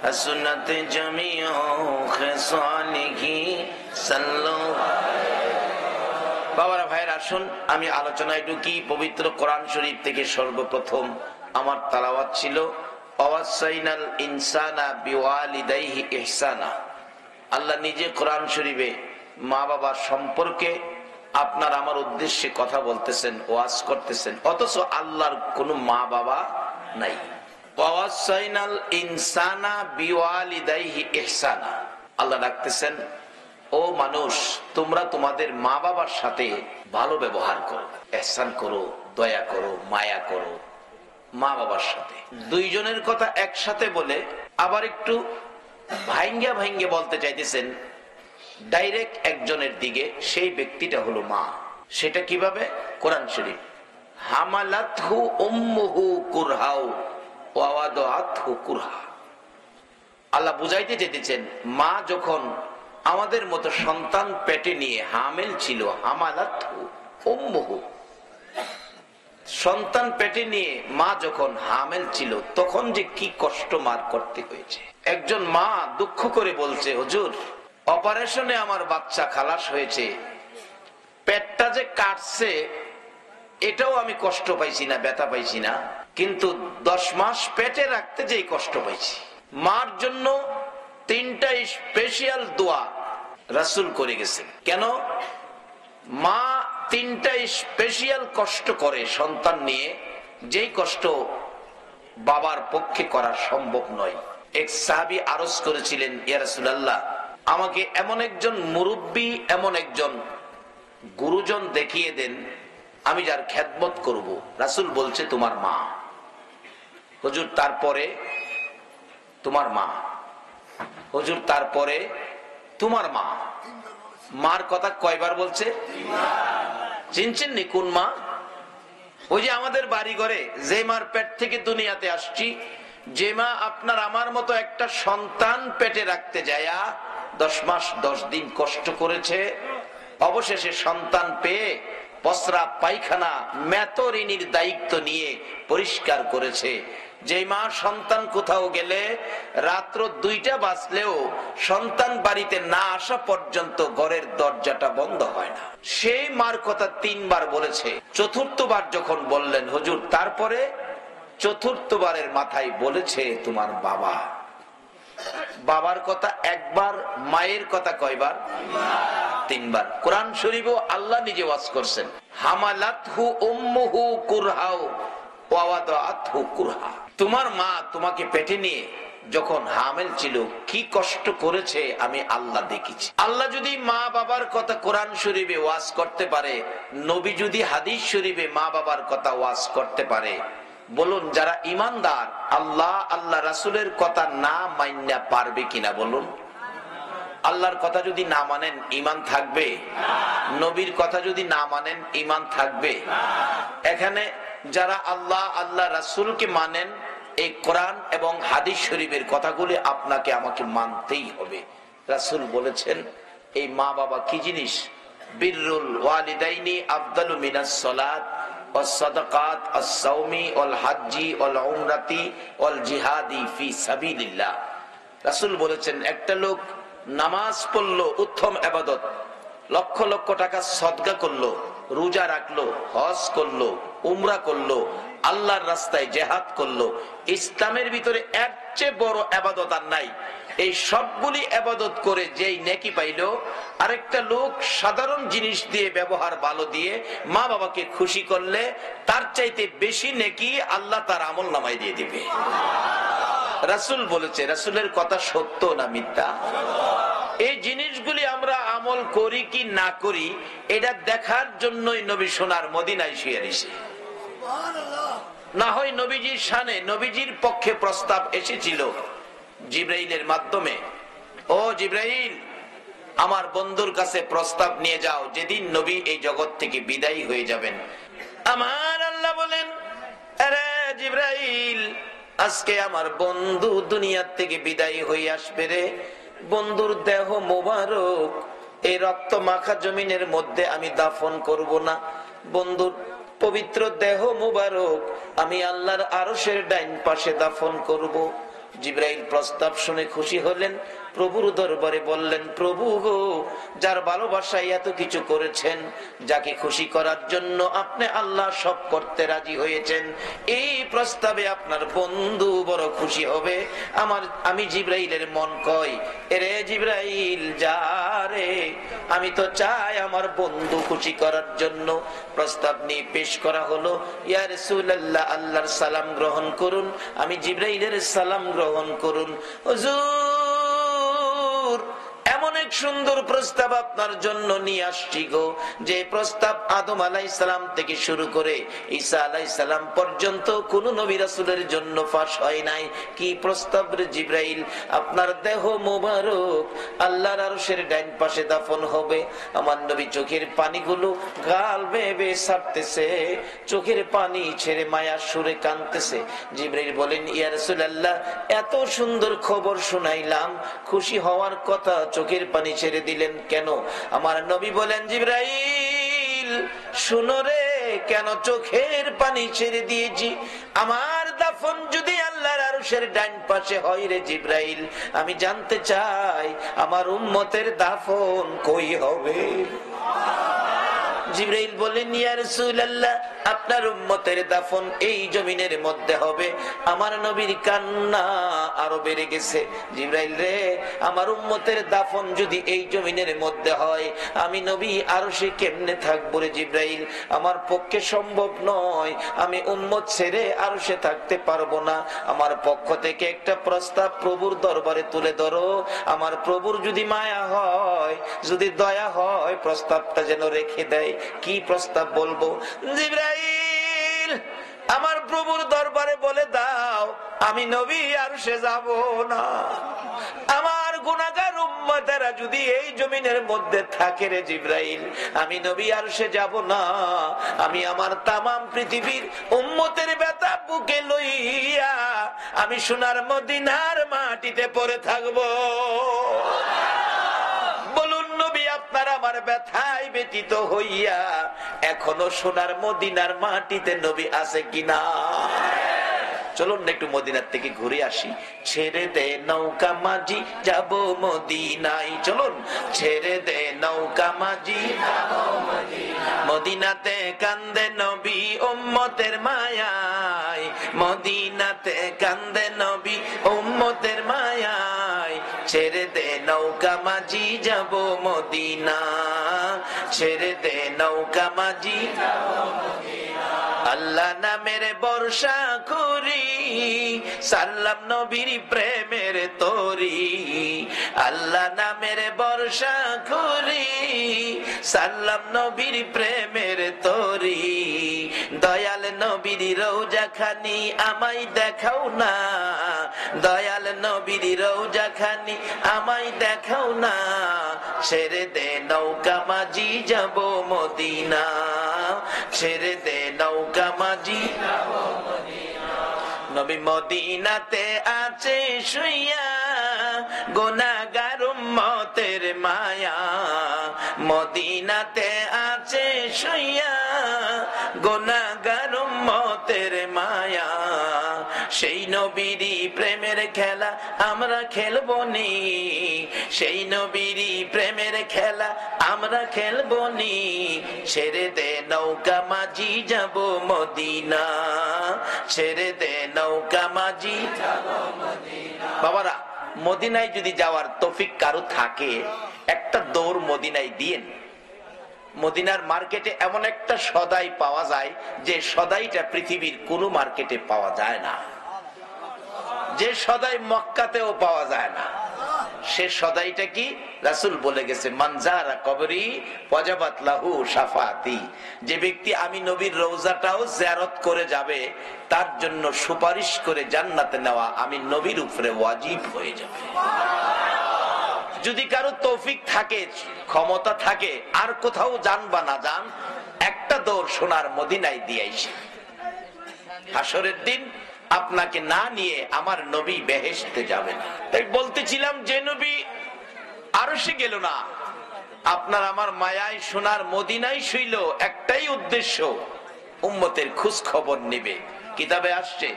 A: হাসনাত জামিউ খিসালিহি সাল্লু। বাবারা ভাইরা, আসুন আমি আলোচনায় ঢুকি। পবিত্র কোরআন শরীফ থেকে সর্বপ্রথম আমার তেলাওয়াত ছিল ওয়াসাইনাল ইনসানা বিওয়ালিদাইহি ইহসানা। আল্লাহ নিজে কোরআন শরীফে মা বাবার সম্পর্কে আপনার আমার উদ্দেশ্যে কথা বলতেছেন, ওয়াজ করতেছেন, অথচ আল্লাহর কোনো মা বাবা নাই। ওয়াসাইনাল ইনসানা বিওয়ালিদাইহি ইহসানা, আল্লাহ ডাকতেছেন, ও মানুষ তোমরা তোমাদের মা বাবার সাথে ভালো ব্যবহার করো, ইহসান করো, দয়া করো, মায়া করো মা বাবার সাথে। দুইজনের কথা একসাথে বলে আবার একটু ভাঙ্গা ভাঙ্গে বলতে চাইতেছেন ডাইরেক্ট একজনের দিকে, সেই ব্যক্তিটা হলো মা। সেটা কিভাবে? কোরআন শরীফ, হামালাতহু উম্মুহু কুরহাউ ওয়া ওয়াদাআতহু কুরহা। আল্লাহ বুঝাইতে চেয়েছেন, মা যখন আমাদের মতো সন্তান পেটে নিয়ে হামেল ছিল, হামালাতহু উম্মুহু, সন্তান পেটে নিয়ে মা যখন হামেল ছিল তখন যে কি কষ্ট মার করতে হয়েছে। একজন মা দুঃখ করে বলছে, হুজুর অপারেশনে আমার বাচ্চা খালাস হয়েছে, পেটটা যে কাটছে এটাও আমি কষ্ট পাইছি না, ব্যথা পাইছি না, কিন্তু 10 মাস পেটে রাখতে যেই কষ্ট পাইছি। মার জন্য 3টা স্পেশাল দোয়া রাসূল করে গেছেন। কেন? মা 3টা স্পেশাল কষ্ট করে সন্তান নিয়ে, যেই কষ্ট বাবার পক্ষে করা সম্ভব নয়। এক সাহাবী আরজ করেছিলেন, ইয়া রাসূলুল্লাহ, আমাকে এমন একজন মুরব্বী, এমন একজন গুরুজন দেখিয়ে দেন, আমি যার খেদমত করব। রাসূল বলছে, তোমার মা। হুজুর, তারপরে? তোমার মা। হুজুর, তারপরে? তোমার মা। মার কথা কয়বার বলছে? চিনছেন নি কোন মা? ওই যে আমাদের বাড়ি ঘরে যে মার পেট থেকে দুনিয়াতে আসছি, যে মা আপনার আমার মতো একটা সন্তান পেটে রাখতে যায়া 10 মাস 10 দিন কষ্ট করেছে, অবশেষে সন্তান পেয়ে প্রস্রাব পায়খানা মেতরিনীর দায়িত্ব নিয়ে পরিষ্কার করেছে। যে মা সন্তান কোথাও গেলে রাত্র 2টা বাজলেও সন্তান বাড়িতে না আসা পর্যন্ত ঘরের দরজাটা বন্ধ হয় না, সেই মার কথা 3 বার বলেছে। 4র্থবার যখন বললেন, হুজুর, তারপরে? 4র্থবারের মাথায় বলেছে, তোমার বাবা। বাবার কথা একবার, মায়ের কথা কয়বার? 3 বার। কোরআন শরীফও আল্লাহ নিজে ওয়াজ করছেন, হামালাতহু উম্মুহু কুরহাও ওয়া ওয়াদাআতহু কুরহা। তোমার মা তোমাকে পেটে নিয়ে যখন হামিল ছিল কি কষ্ট করেছে আমি আল্লাহ দেখেছি। আল্লাহ যদি মা বাবার কথা কোরআন শরীফে ওয়াজ করতে পারে, নবী যদি হাদিস শরীফে মা বাবার কথা ওয়াজ করতে পারে, বলুন যারা ইমানদার আল্লাহ আল্লাহ রাসূলের কথা না মাইন্না পারবে কিনা বলুন? আল্লাহর কথা যদি না মানেন ঈমান থাকবে? নবীর কথা যদি না মানেন ঈমান থাকবে? এখানে যারা আল্লাহ আল্লাহ রাসূলকে মানেন, এই কোরআন এবং হাদিস শরীফের কথাগুলি আপনাকে আমাকে মানতেই হবে। রাসূল বলেছেন, এই মা বাবা কি জিনিস? বিররুল ওয়ালিদাইনি আফদালু মিনাস সালাত ওয়াস সাদাকাত ওয়াস সাওমি ওয়াল হাজ্জি ওয়াল উমরাতি ওয়াল জিহাদি ফি সাবিলিল্লাহ। রাসূল বলেছেন, একটা লোক নামাজ পড়লো, উত্তম ইবাদত, লক্ষ লক্ষ টাকা সদকা করলো, রোজা রাখলো, হজ করলো, উমরা করলো, আল্লাহর রাস্তায় জিহাদ করলো, ইসলামের ভিতরে এর চেয়ে বড় ইবাদত আর নাই। এই সবগুলি ইবাদত করে যেই নেকি পাইলো, আরেকটা লোক সাধারণ জিনিস দিয়ে ব্যবহার ভালো দিয়ে মা বাবাকে খুশি করলে তার চাইতে বেশি নেকি আল্লাহ তার আমলনামায় দিয়ে দিবে। রাসূল বলেছে, রাসূলের কথা সত্য না মিথ্যা? এই জিনিসগুলি আমরা আমল করি কি না করি এটা দেখার জন্যই নবী সোনার মদিনায় শুয়ে রয়েছে। না হয় নবীজির শানে, নবীজির পক্ষে প্রস্তাব এসেছিল জিবরাইলের মাধ্যমে, ও জিবরাইল, আমার বন্ধুর কাছে প্রস্তাব নিয়ে যাও, যেদিন নবী এই জগৎ থেকে বিদায়ী হয়ে যাবেন। আমার আল্লাহ বলেন, আরে জিবরাইল, আজকে আমার বন্ধু দুনিয়ার থেকে বিদায়ী হয়ে আসবে রে। বন্ধুর দেহ মোবারক এই রক্ত মাখা জমিনের মধ্যে আমি দাফন করব না। বন্ধুর পবিত্র দেহ মোবারক আমি আল্লাহর আরশের ডাইন পাশে দাফন করব। জিবরাইল প্রস্তাব শুনে খুশি হলেন, প্রভুর দরবারে বললেন, প্রভু গো, যার ভালোবাসায় এত কিছু করেছেন, যাকে খুশি করার জন্য আপনি আল্লাহ সব করতে রাজি হয়েছেন, এই প্রস্তাবে আপনার বন্ধু বড় খুশি হবে। আমি জিবরাইলের মন কয়, এরে জিবরাইল যা রে, আমি তো চাই আমার বন্ধু খুশি করার জন্য। প্রস্তাব নিয়ে পেশ করা হলো, ইয়া রাসূলুল্লাহ, আল্লাহর সালাম গ্রহণ করুন। আমি জিবরাইলের সালাম গ্রহণ করুন। হুজুর, এমন এক সুন্দর প্রস্তাব আপনার জন্য নিয়ে আসছি গো, যে প্রস্তাব আদম আলাইহিস সালাম থেকে শুরু করে ঈসা আলাইহিস সালাম পর্যন্ত কোন নবী রাসূলের জন্য ফাঁস হয় নাই। কি প্রস্তাব রে জিবরাইল? আপনার দেহ মোবারক আল্লাহর আরশের ডাইন পাশে দাফন হবে। আমার নবী চোখের পানিগুলো গাল বেয়ে বেয়ে ছাড়তেছে, চোখের পানি ছেড়ে মায়ার সুরে কাঁদতেছে। জিবরাইল বলেন, ইয়া রাসূলুল্লাহ, এত সুন্দর খবর শুনাইলাম, খুশি হওয়ার কথা, চোখের পানি ছেড়ে দিলেন কেন? আমার নবী বলেন, জিবরাইল শুনো রে, কেন চোখের পানি ছেড়ে দিয়েছি? আমার দাফন যদি আল্লাহর আরশের ডান পাশে হয় রে জিবরাইল, আমি জানতে চাই আমার উম্মতের দাফন কই হবে। জিবরাইল বলেন, ইয়া রাসূলুল্লাহ, আপনার উম্মতের দাফন এই জমিনের মধ্যে হবে। আমার নবীর কান্না আরো বেড়ে গেছে, জিবরাইল রে, আমার উম্মতের দাফন যদি এই জমিনের মধ্যে হয়, আমি নবী আরশে কেমনে থাকবো রে জিবরাইল? আমার পক্ষে সম্ভব নয়, আমি উম্মত ছেড়ে আরশে থাকতে পারবো না। আমার পক্ষ থেকে একটা প্রস্তাব প্রভুর দরবারে তুলে ধরো। আমার প্রভুর যদি মায়া হয়, যদি দয়া হয়, প্রস্তাবটা যেন রেখে দেয়। কি প্রস্তাব বলবো? জিবরাইল, আমার প্রভুর দরবারে বলে দাও, আমি নবী আরশে যাব না। আমার গুনাহগার উম্মতেরা যদি এই জমিনের মধ্যে থাকে রে জিবরাইল, আমি নবী আরশে যাব না। আমি আমার তামাম পৃথিবীর উম্মতের ব্যথা বুকে লইয়া আমি সোনার মদিনার মাটিতে পড়ে থাকবো। বলুন নবী, আপনার আমার ব্যথায় ব্যতীত হইয়া এখনো সোনার মদিনার মাটিতে নবী আছে কিনা? চলুন একটু মদিনার থেকে ঘুরে আসি। ছেড়ে দে নৌকা মাঝি, যাব মদিনায়। চলুন, ছেড়ে দে নৌকা মাঝি, মদিনাতে কান্দে নবী উম্মতের মায়ায়। মদিনাতে কান্দে নবী উম্মতের মায়ায়। ছেড়ে দে নৌকা মাঝি, যাব মদিনা। ছেড়ে দে নৌকা মাঝি, আল্লাহ নামের বর্ষা করি, সাল্লাম নবীর প্রেমের তরি। আল্লাহ নামের বর্ষা করি, সাল্লাম নবীর প্রেমের তরি। দয়াল নবীর রওজা খানি আমায় দেখাও না। দয়াল নবীর রওজা খানি আমায় দেখাও না। ছেড়ে দে নৌকা মাঝি, যাব মদিনা। ছেড়ে দে নৌকা মাঝি। নবী মদিনাতে আছে শুইয়া, গুনাহগার উম্মতের মায়া। মদিনাতে আছে শুইয়া, গুনাহগার উম্মতের মায়া। সেই নবীরই প্রেমের খেলা আমরা খেলবো নি। সেই নবীরই প্রেমের খেলা আমরা খেলবো নি। ছেড়ে দে নৌকা মাঝি, যাব মদিনা। ছেড়ে দে নৌকা মাঝি, যাব মদিনা। বাবারা, মদিনায় যদি যাওয়ার তৌফিক কারো থাকে, একটা দৌড় মদিনায় দিয়েন। মদিনার মার্কেটে এমন একটা সদাই পাওয়া যায় যে সদাইটা পৃথিবীর কোনো মার্কেটে পাওয়া যায় না, যে সদাই মক্কাতেও পাওয়া যায় না। সে সদাইটা কি? রাসূল বলে গেছে, মানজারা কবরি ওয়াজাবাত লাহু শাফাতি। যে ব্যক্তি আমি নবীর রওজাটাও জিয়ারত করে যাবে, তার জন্য সুপারিশ করে জান্নাতে নেওয়া আমি নবীর উপরে ওয়াজিব হয়ে যাবে। যদি কারো তৌফিক থাকে, ক্ষমতা থাকে, আর কোথাও যান বা না যান, একটা দৌড় সোনার মদিনায় দিয়ে আইসে। হাসরের দিন আপনাকে না নিয়ে আমার নবী বেহেশতে যাবে না। তাই বলতেছিলাম, যে নবী আরশে গেল না, আপনার আমার মায়ায় সোনার মদিনায় শুইল, একটাই উদ্দেশ্য, উম্মতের খোঁজ খবর নেবে। কিতাবে আসছে,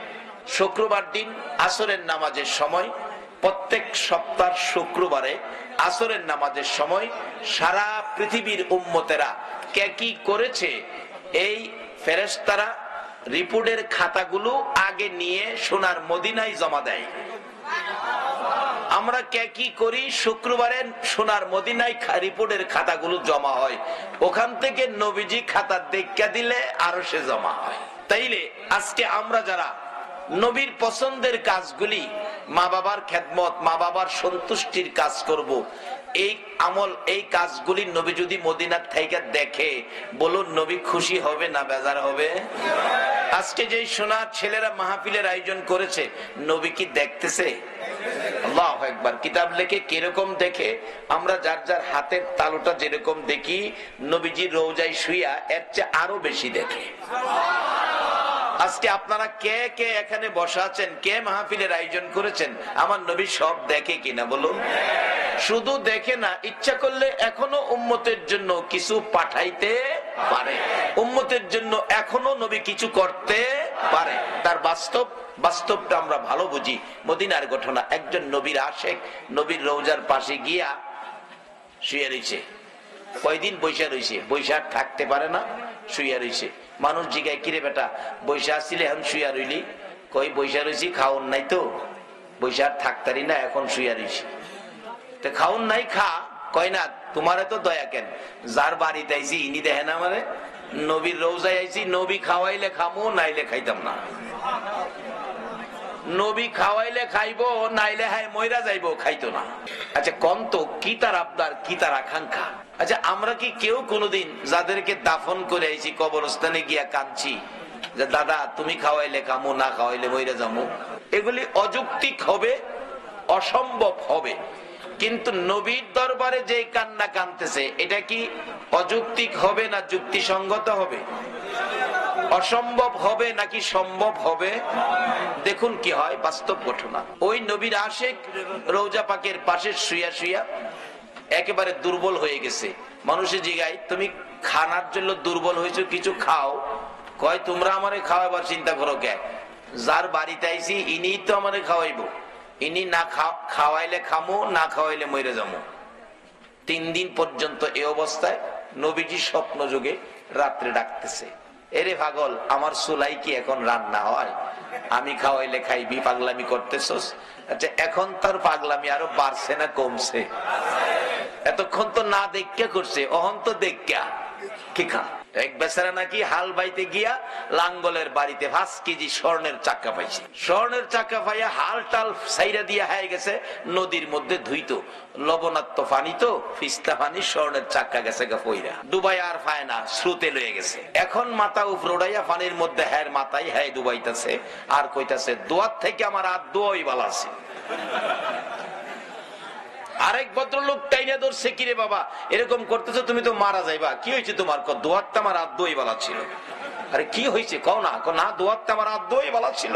A: শুক্রবার দিন আসরের নামাজের সময়, প্রত্যেক সপ্তাহ শুক্রবারে আসরের নামাজের সময় সারা পৃথিবীর উম্মতেরা কে কি করেছে, এই ফেরেশতারা রিপোর্টের খাতাগুলো আগে নিয়ে সোনার মদিনায় জমা দেয়। আমরা কে কি করি, শুক্রবারে সোনার মদিনায় রিপোর্টের খাতাগুলো জমা হয়। ওখান থেকে নবীজি খাতা দেখা দিলে আরো সে জমা হয়। তাইলে আজকে আমরা যারা নবীর পছন্দের কাজগুলি, মা বাবার খেদমত, মা বাবার সন্তুষ্টির কাজ করব, এই আমল, এই কাজগুলি নবী যদি মদিনার থেকে দেখে, বলুন নবী খুশি হবে না বেজার হবে? আজকে যে সোনার ছেলেরা মাহফিলের আয়োজন করেছে, নবী কি দেখতেছে? আল্লাহু আকবার। কিতাব লেখে কিরকম দেখে, আমরা যার যার হাতের তালুটা যেরকম দেখি, নবীজির রওজায় শুইয়া এর চেয়ে আরো বেশি দেখে। আজকে আপনারা কে কে এখানে বসা আছেন, কে মাহফিলের আয়োজন করেছেন, আমার নবী সব দেখে কিনা বলুন? শুধু দেখে না, ইচ্ছা করলে এখনো উম্মতের জন্য কিছু পাঠাইতে পারে, উম্মতের জন্য এখনো নবী কিছু করতে পারে। তার বাস্তবটা আমরা ভালো বুঝি। মদিনার ঘটনা, একজন নবীর আশেক নবীর রওজার পাশে গিয়া শুয়ে রয়েছে। কয়দিন বৈশা রয়েছে, বৈশা থাকতে পারে না, শুয়ে রয়েছে। মানুষ জিগায়, কিরে বেটা বৈশা আসছিলে এখন শুয়া রইলি? কই বৈশা রইছি, খাওন নাই তো, বৈশা থাকতারি না, এখন শুয়া রইছি। তো খাওন নাই, খা। কয় না, তোমারে তো দয়া কেন, যার বাড়িতে আইছি ইনি দেখে না মানে, নবীর রোজায় আইছি, নবী খাওয়াইলে খামো, নাইলে খাইতাম না। নবী খাওয়াইলে খাইবো, নাইলে হ্যাঁ মইরা যাইবো, খাইতো না। আচ্ছা কোন তো কি তার আবদার, কি তার আকাঙ্ক্ষা? আচ্ছা আমরা কি কেউ কোনোদিন যাদেরকে দাফন করে আইছি কবরস্থানে গিয়া কাঁদছি যে দাদা তুমি খাওয়াইলে খামো, না খাওয়াইলে মইরা যাবো? এগুলি অযৌক্তিক হবে, অসম্ভব হবে। কিন্তু নবীর দরবারে যে কান্না কাঁদতেছে, এটা কি অযৌক্তিক হবে না যুক্তিসঙ্গত হবে? অসম্ভব হবে নাকি সম্ভব হবে? দেখুন কি হয় বাস্তব ঘটনা। ওই নবীর আশিক রওজা পাকের পাশে শুয়া শুয়া একেবারে দুর্বল হয়ে গেছে। মানুষে জিগায়, তুমি খানার জন্য দুর্বল হয়েছো, কিছু খাও। কয় তোমরা আমারে খাওয়াবার চিন্তা করো কে? যার বাড়িতে আইছি ইনি তো আমারে খাওয়াইবো, ইনি না খাওয়াইলে খামো, না খাওয়াইলে মরে যাবো। 3 দিন পর্যন্ত এই অবস্থায় নবীজি স্বপ্ন যুগে রাত্রে ডাকতেছে, এরে পাগল আমার চুলাই কি এখন রান্না হয়? আমি খাওয়াইলে খাইবি, পাগলামি করতেছস? আচ্ছা এখন তার পাগলামি আরো বাড়ছে না কমছে? এতক্ষণ তো না দেখা করছে, অহন তো দেখা কি খা। এক বেচারা নাকি হাল বাইতে গিয়া লাঙ্গলের বাড়িতে 5 কেজি স্বর্ণের চাকা পাইছে। স্বর্ণের চাকা পাইয়া হাল টাল সাইরা দিয়া হয়ে গেছে নদীর মধ্যে ধুইত, লবণাক্ত পানি তো, ফিস্তা পানি, স্বর্ণের চাকা গেছে গা পইরা, ডুবাই আর পায় না, স্রোতে লয়ে গেছে। এখন মাথা উপর উড়াইয়া পানির মধ্যে হ্যার মাথায় হ্যাঁ ডুবাইতেছে আর কইতাছে, দোয়ার থেকে আমার আর দোয়াই ভালো আছে। আরেক ভদ্রলোক টাইনা ধরছে, কিরে বাবা এরকম করতেছো, তুমি তো মারা যাইবা, কি হয়েছে তোমার? দোয়ারটা আমার আর দই বালা ছিল। আরে কি হয়েছে কও না? না দোয়ারটা আমার আর দই বালা ছিল।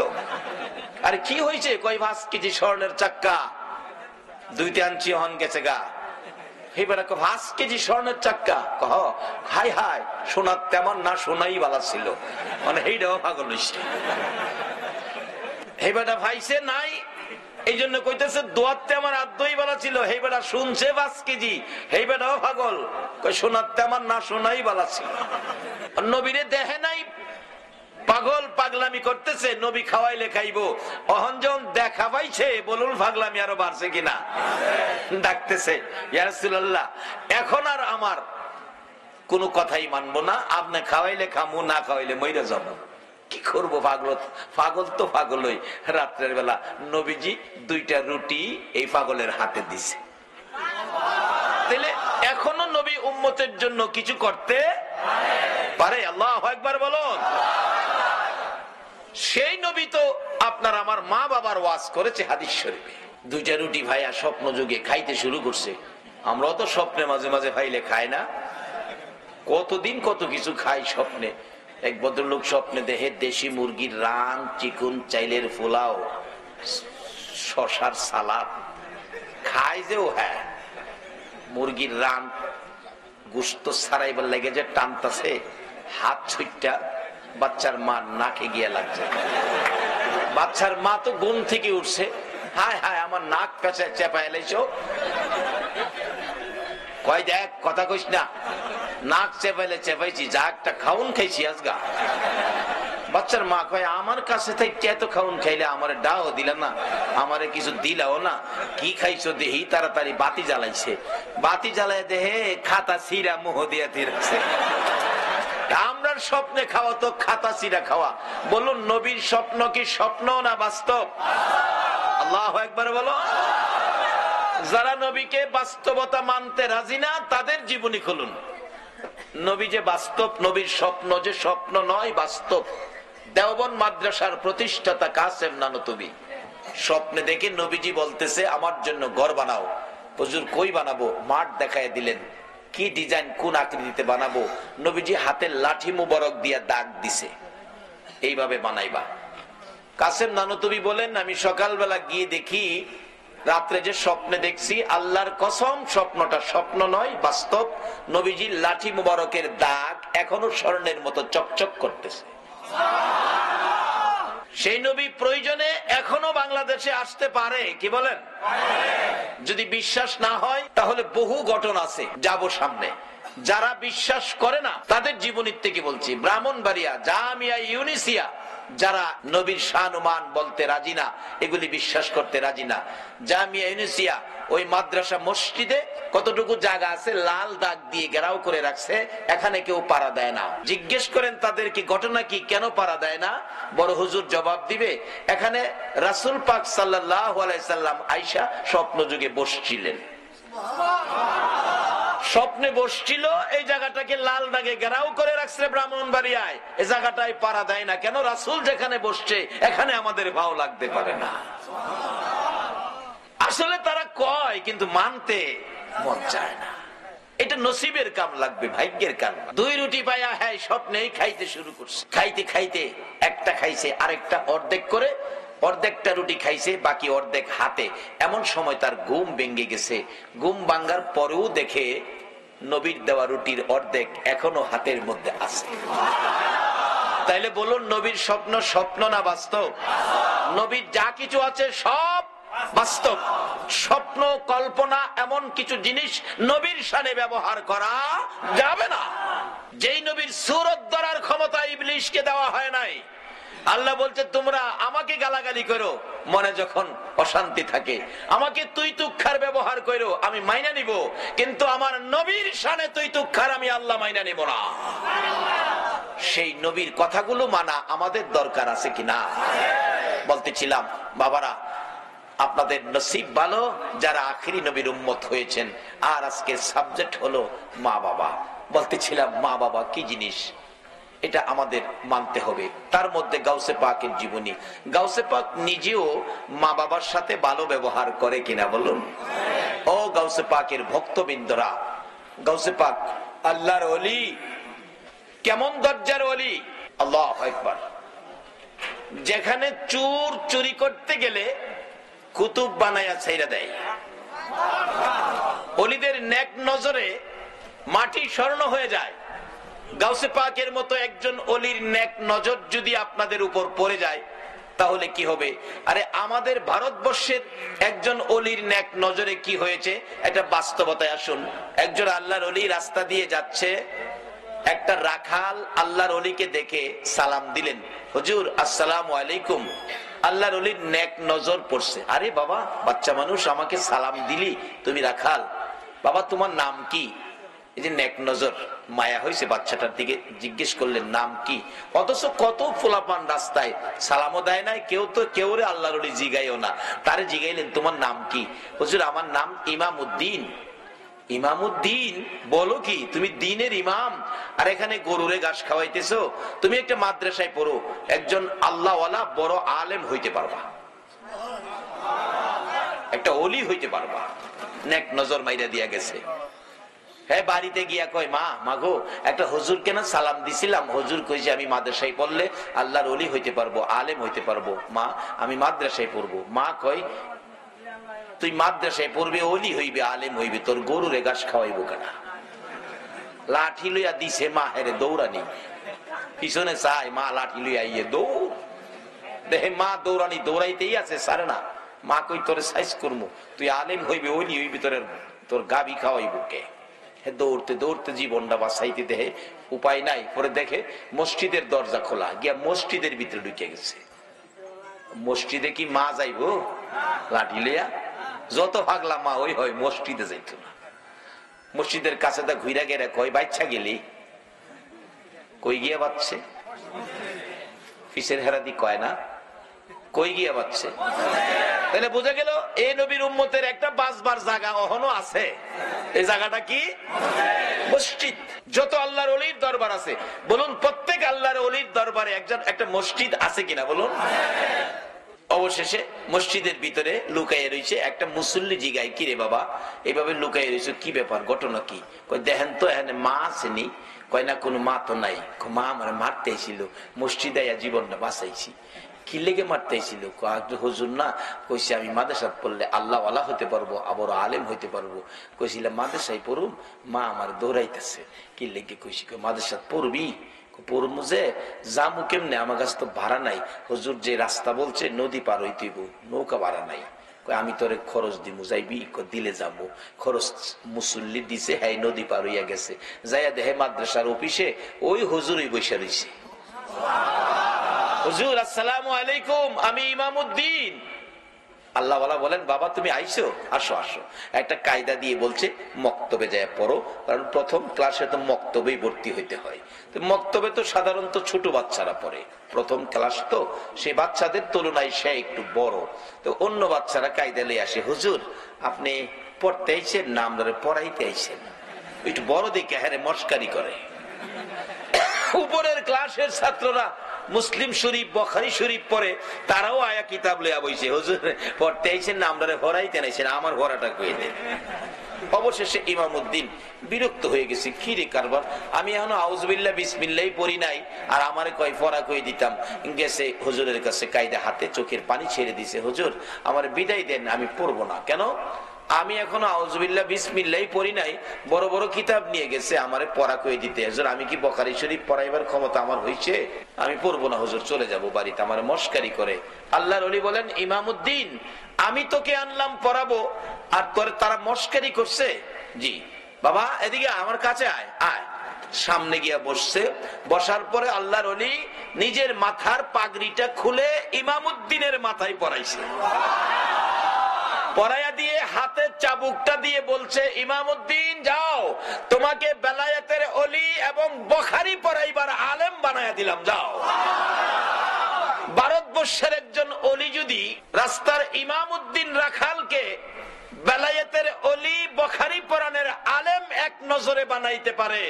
A: আরে কি হয়েছে? কই 5 কেজি স্বর্ণের চাক্কা 2 আনছি হন গেছে গা। এইবার 5 কেজি স্বর্ণের চাক্কা, কহ হাই হাই সোনার তেমন না, সোনাই বালা ছিল, মানে এইটাও পাগল হইছে। এইবারটা ভাইছে নাই, এই জন্য কইতেছে দোয়াতে আমার আদই বালা ছিল। হেই বেটা শুনছে 5 কেজি, হেই বেটাও পাগল, কই শোনাতে আমার না শোনাই বালা ছিল। নবীরে দেখে নাই, পাগল পাগলামি করতেছে, নবী খাওয়াইলে খাইবো। অহন যখন দেখা পাইছে, বলুন পাগলামি আরো বাড়ছে কিনা? ডাকতেছে, ইয়া রাসূলুল্লাহ এখন আর আমার কোনো কথাই মানবো না, আপনি খাওয়াইলে খামু, না খাওয়াইলে মইরা যাবো। কি করবো? পাগল তো পাগলই। রাত্রের বেলা নবীজি 2টা রুটি এই পাগলের হাতে দিছে। তাহলে এখনো নবী উম্মতের জন্য কিছু করতে পারে। আল্লাহু আকবার বলুন। সেই নবী তো আপনার আমার মা বাবার ওয়াজ করেছে হাদিস শরীফে। 2টা রুটি ভাইয়া স্বপ্ন যুগে খাইতে শুরু করছে। আমরাও তো স্বপ্নে মাঝে মাঝে ভাইলে খাই না? কতদিন কত কিছু খাই স্বপ্নে। এক ভদ্রলোক স্বপ্নে দেখে দেশি মুরগির রান, চিকুন, চাইলের পোলাও, শশার সালাদ খায় যে। ও হ্যাঁ, মুরগির রান গোশত ছাড়াইবার লেগে যে টানতাছে, হাত ছুটটা বাচ্চার মা নাকে গিয়া লাগছে। বাচ্চার মা তো ঘুম থেকে উঠছে, হায় হায় আমার নাক পেঁচা চেপা এলাইছ। কয় দেখ কথা কইস না, নাক চেপাইলে চেপাইছি, যা একটা খাউন খাইছি আজগা। বাচ্চার মা কয় আমার কাছে থেকে এত খাউন খাইলে আমারে ডাও দিলা না, আমারে কিছু দিলাও না, কি খাইছো দেহি। তাড়াতাড়ি বাতি জ্বালাইছে, বাতি জ্বালাই দেহে খাতা সিরা মুহ দিয়া দিয়েছে। আমরার স্বপ্নে খাওয়া তো খাতা সিরা খাওয়া। বলুন নবীর স্বপ্ন কি স্বপ্ন না বাস্তব? আল্লাহু আকবার বলো। যারা নবীকে বাস্তবতা মানতে রাজি না, তাদের জীবনী খুলুন। নবী যে বাস্তব, নবীর স্বপ্ন যে স্বপ্ন নয়, বাস্তব। দেওবন্দ মাদ্রাসার প্রতিষ্ঠাতা কাসেম নানতুবি স্বপ্নে দেখে নবীজি বলতেছে আমার জন্য ঘর বানাও। হুজুর কই বানাবো? মাঠ দেখায় দিলেন, কি ডিজাইন কোন আকৃতিতে বানাবো। নবীজি হাতের লাঠি মুবারক দিয়া দাগ দিছে, এইভাবে বানাইবা। কাসেম নানতুবি বলেন আমি সকালবেলা গিয়ে দেখি রাত্রে যে স্বপ্নে দেখছি, আল্লাহর কসম স্বপ্নটা স্বপ্ন নয়, বাস্তব। নবীজির লাঠি মুবারকের দাগ এখনো স্বর্ণের মতো চকচক করতেছে। সেই নবী প্রয়োজনে এখনো বাংলাদেশে আসতে পারে, কি বলেন? যদি বিশ্বাস না হয় তাহলে বহু ঘটনা আছে, যাব সামনে। যারা বিশ্বাস করে না তাদের জীবনীর থেকে বলছি। ব্রাহ্মণবাড়িয়া জামিয়া ইউনিসিয়া যারা নবীর শানুমান বলতে রাজি না, এগুলি বিশ্বাস করতে রাজি না। জামিয়া ইউনিসিয়া ওই মাদ্রাসা মসজিদে কতটুকু জায়গা আছে লাল দাগ দিয়ে ঘেরাও করে রাখছে, এখানে কেউ পাড়া দেয় না। জিজ্ঞেস করেন তাদের কি ঘটনা কি, কেন পাড়া দেয় না? বড় হুজুর জবাব দিবে, এখানে রাসূল পাক সাল্লাল্লাহু আলাইহি সাল্লাম আয়েশা স্বপ্ন যুগে বসছিলেন, স্বপ্নে বসছিল, এই জায়গাটাকে লাল দাগে ঘেরাও করে রাখছে ব্রাহ্মণবাড়িয়ায়, এই জায়গাটায় পাড়া দেয় না। কেন? রাসূল যেখানে বসছে এখানে আমাদের ভাও লাগতে পারে না। আসলে তারা কয় কিন্তু মানতে মন চায় না। এটা নসিবের কাম লাগবে, ভাগ্যের কাম। 2 রুটি পায়া হ্যাঁ স্বপ্নেই খাইতে শুরু করছে। খাইতে খাইতে একটা খাইছে, আরেকটা অর্ধেক করে, অর্ধেকটা রুটি খাইছে, বাকি অর্ধেক হাতে। এমন সময় তার ঘুম ভেঙে গেছে। ঘুম ভাঙার পরেও দেখে নবীর দেওয়া রুটির অর্ধেক এখনো হাতের মধ্যে আছে। তাইলে বলুন, নবীর স্বপ্ন স্বপ্ন না বাস্তব? নবীর যা কিছু আছে সব বাস্তব। স্বপ্ন কল্পনা এমন কিছু জিনিস নবীর শানে ব্যবহার করা যাবে না। যেই নবীর সূরত ধরার ক্ষমতা ইবলিসকে দেওয়া হয় নাই। আল্লাহ বলছে তোমরা আমাকে গালাগালি করো মনে যখন অশান্তি থাকে, আমাকে তুই তুক্ষার ব্যবহার করো, আমি মাইনা নিব, কিন্তু আমার নবীর শানে তুই তুক্ষার আমি আল্লাহ মাইনা নিব না। সেই নবীর কথাগুলো মানা আমাদের দরকার আছে কিনা? বলতেছিলাম বাবারা, আপনাদের নসিব ভালো যারা আখিরি নবীর উম্মত হয়েছেন। আর আজকে সাবজেক্ট হলো মা বাবা। বলতেছিলাম মা বাবা কি জিনিস, এটা আমাদের মানতে হবে। তার মধ্যে গাউসে পাকের জীবনী। গাউসে পাক নিজেও মা বাবার সাথে ভালো ব্যবহার করে কিনা বলুন? ও গাউসে পাকের ভক্তবৃন্দরা, গাউসে পাক আল্লাহর ওলি, কেমন দরজার ওলি! আল্লাহু আকবার। যেখানে চোর চুরি করতে গেলে কুতুব বানায়া ছাইরা দেয়। ওলিদের নেক নজরে মাটি স্বর্ণ হয়ে যায়। গাউসে পাকের মতো একজন ওলির নেক নজর যদি আপনাদের উপর পড়ে যায় তাহলে কি হবে? আরে আমাদের ভারতবর্ষের একজন ওলির নেক নজরে কি হয়েছে এটা বাস্তবতায় আসুন। একজন আল্লাহর ওলি রাস্তা দিয়ে যাচ্ছে, একটা রাখাল আল্লাহর ওলিকে দেখে সালাম দিলেন, হুজুর আসসালামু আলাইকুম। আল্লাহর ওলির নেক নজর পড়ছে, আরে বাবা বাচ্চা মানুষ আমাকে সালাম দিলি, তুমি রাখাল, বাবা তোমার নাম কি? এই যে নেক নজর, মায়া হয়েছে বাচ্চাটার দিকে, জিজ্ঞেস করলেন নাম কি? অথচ কত ফুলাপান রাস্তায় সালামও দেয় নাই, কেউ রে আল্লাহর ওলি জিগাইও না, তারে জিগাইলেন তোমার নাম কি? হুজুর আমার নাম ইমামউদ্দিন। ইমামউদ্দিন বলো কি? তুমি দ্বীনের ইমাম আর এখানে গরুরে ঘাস খাওয়াইতেছো? তুমি একটা মাদ্রাসায় পড়ো, একজন আল্লাহওয়ালা বড় আলেম হইতে পারবা, একটা ওলি হইতে পারবা। নেক নজর মাইরা দিয়া গেছে। হ্যাঁ, বাড়িতে গিয়া কয় মা মাগো একটা হুজুর কেন সালাম দিছিলাম, হুজুর কইছে আমি মাদ্রাসায় পড়লে আল্লাহর ওলি হইতে পারবো, আলেম হইতে পারবো। মা আমি মাদ্রাসায় পড়বো। মা কয় তুই মাদ্রাসায় পড়বে, ওলি হইবে, আলেম হইবে, তোর গরুরে ঘাস খাওয়াইবো কেনা? লাঠি লইয়া দিছে মা, হেরে দৌড়ানি, পিছনে চাই মা লাঠি লইয়া ইয়ে দৌড়, দেখে মা দৌড়ানি দৌড়াইতেই আছে, সারে না। মা কই তোরে সাইজ করবো, তুই আলেম হইবে, ওলি হইবি, তোর গাবি খাওয়াইবো কে? দৌড়তে দৌড়তে জীবনটা বাঁচাইতে দেহে উপায় নাই। পরে দেখে মসজিদের দরজা খোলা, গিয়া মসজিদের ভিতরে ঢুকে গেছে। মসজিদে কি মা যাইবো লাঠি লইয়া? যত ভাগলা মা ওই হয়, মসজিদে যাইত না। মসজিদের কাছে তা ঘুরা গেলে কই বাচ্চা গেলি? কই গিয়া বাচ্চে? ফিসের হেরাদি কয় না, কই গিয়া বাচ্চে? তাহলে বোঝা গেল এই নবীর উম্মতের একটা বাসবার জায়গা এখনো আছে। এই জায়গাটা কি? মসজিদ। যত আল্লাহর ওলির দরবার আছে বলুন, প্রত্যেক আল্লাহর ওলির দরবারে একটা মসজিদ আছে কিনা বলুন? অবশেষে মসজিদের ভিতরে লুকাইয়ে রয়েছে একটা মুসল্লি। জিগাই কি রে বাবা এইভাবে লুকাইয়ে রয়েছে, কি ব্যাপার, ঘটনা কি? কই দেখেন তো এখানে মা আসেনি? কয় না কোনো মা তো নাই। মা আমার মারতে ছিল, মসজিদে জীবনটা বাঁচাইছি। কি লেগে মারতে ছিল? হুজুর না কইছে আমি মাদ্রাসায় পড়লে আল্লাহওয়ালা হতে পারবো, আবার আলেম হইতে পারবো। কইছিলাম মাদ্রাসায় পড়ুম, মা আমার দৌড়াইতেছে। কি লেগে কইছি? মাদ্রাসায় পড়বি? পড়বো যে জামু কেমনে, আমার কাছে তো ভাড়া নাই। হুজুর যে রাস্তা বলছে নদী পার হইতেইব, নৌকা ভাড়া নাই। আমি তোরে খরচ দিব, যাইবি? দিলে যাবো। খরচ মুসল্লি দিছে, হ্যাঁ নদী পার হইয়া গেছে, যাইয়া দেহে মাদ্রাসার অফিসে ওই হুজুরই বসে রয়েছে। হুজুর আসসালামু আলাইকুম, আমি ইমামউদ্দিন। আল্লাহওয়ালা বলেন, বাবা তুমি আইসো, আসো আসো। একটা কায়দা দিয়ে বলছে মক্তবে যায় পড়ো, কারণ প্রথম ক্লাসে তো মক্তবেই ভর্তি হইতে হয়। তো মক্তবে তো সাধারণত ছোট বাচ্চারা পড়ে, প্রথম ক্লাস তো, সে বাচ্চাদের তুলনায় সে একটু বড়। তো অন্য বাচ্চারা কায়দা লিয়ে আসে, হুজুর আপনি পড়তে আইছেন না আমরা পড়াইতে আইছেন? একটু বড় দেখে হ্যাঁ মস্কারি করে। উপরের ক্লাসের ছাত্ররা মুসলিম শরীফ বুখারী শরীফ পড়ে, তারাও আয়া কিতাব লইয়া বইছে, হুজুর পড়তে আইছেন না আমরা পড়াইতে আইছেন, আমার পড়াটা কই দেন। অবশেষে ইমামউদ্দিন বিরক্ত হয়ে গেছে, কি রে কারবার, আমি এখনো আউযুবিল্লাহ বিসমিল্লাহ পড়ি নাই, আর আমারে কয় পড়া কই দিতাম। গেছে হুজুরের কাছে, কায়দা হাতে চোখের পানি ছেড়ে দিছে, হুজুর আমার বিদায় দেন, আমি পড়বো না। কেন? আমি এখনো আউযুবিল্লাহ বিসমিল্লাহ পড়ি নাই, বড় বড় কিতাব নিয়ে গেছে আমারে পড়া কই দিতে। হুজুর আমি কি বুখারী শরীফ পড়াইবার ক্ষমতা আমার হইছে? আমি পড়বো না হুজুর, চলে যাব বাড়িতে। আমার মস্কারি করে। আল্লাহর ওলি বলেন, ইমামউদ্দিন আমি তোকে আনলাম পড়াবো, আর তোরে তারা মস্কারি করছে। জি বাবা এদিকে আমার কাছে আয়, আয়। সামনে গিয়া বসছে, বসার পরে আল্লাহর ওলি নিজের মাথার পাগড়িটা খুলে ইমামউদ্দিনের মাথায় পরাইছে। পরাইয়া দিয়ে হাতের চাবুকটা দিয়ে বলছে, ইমামউদ্দিন যাও, তোমাকে বেলায়েতের ওলি এবং বুখারী পড়াইবার আলেম বানায়া দিলাম, যাও। ভারতবর্ষের একজন ওলি যদি রাস্তার ইমামউদ্দিন রাখালকে বেলায়েতের ওলি বুখারী পড়ানোর আলেম এক নজরে বানাইতে পারে,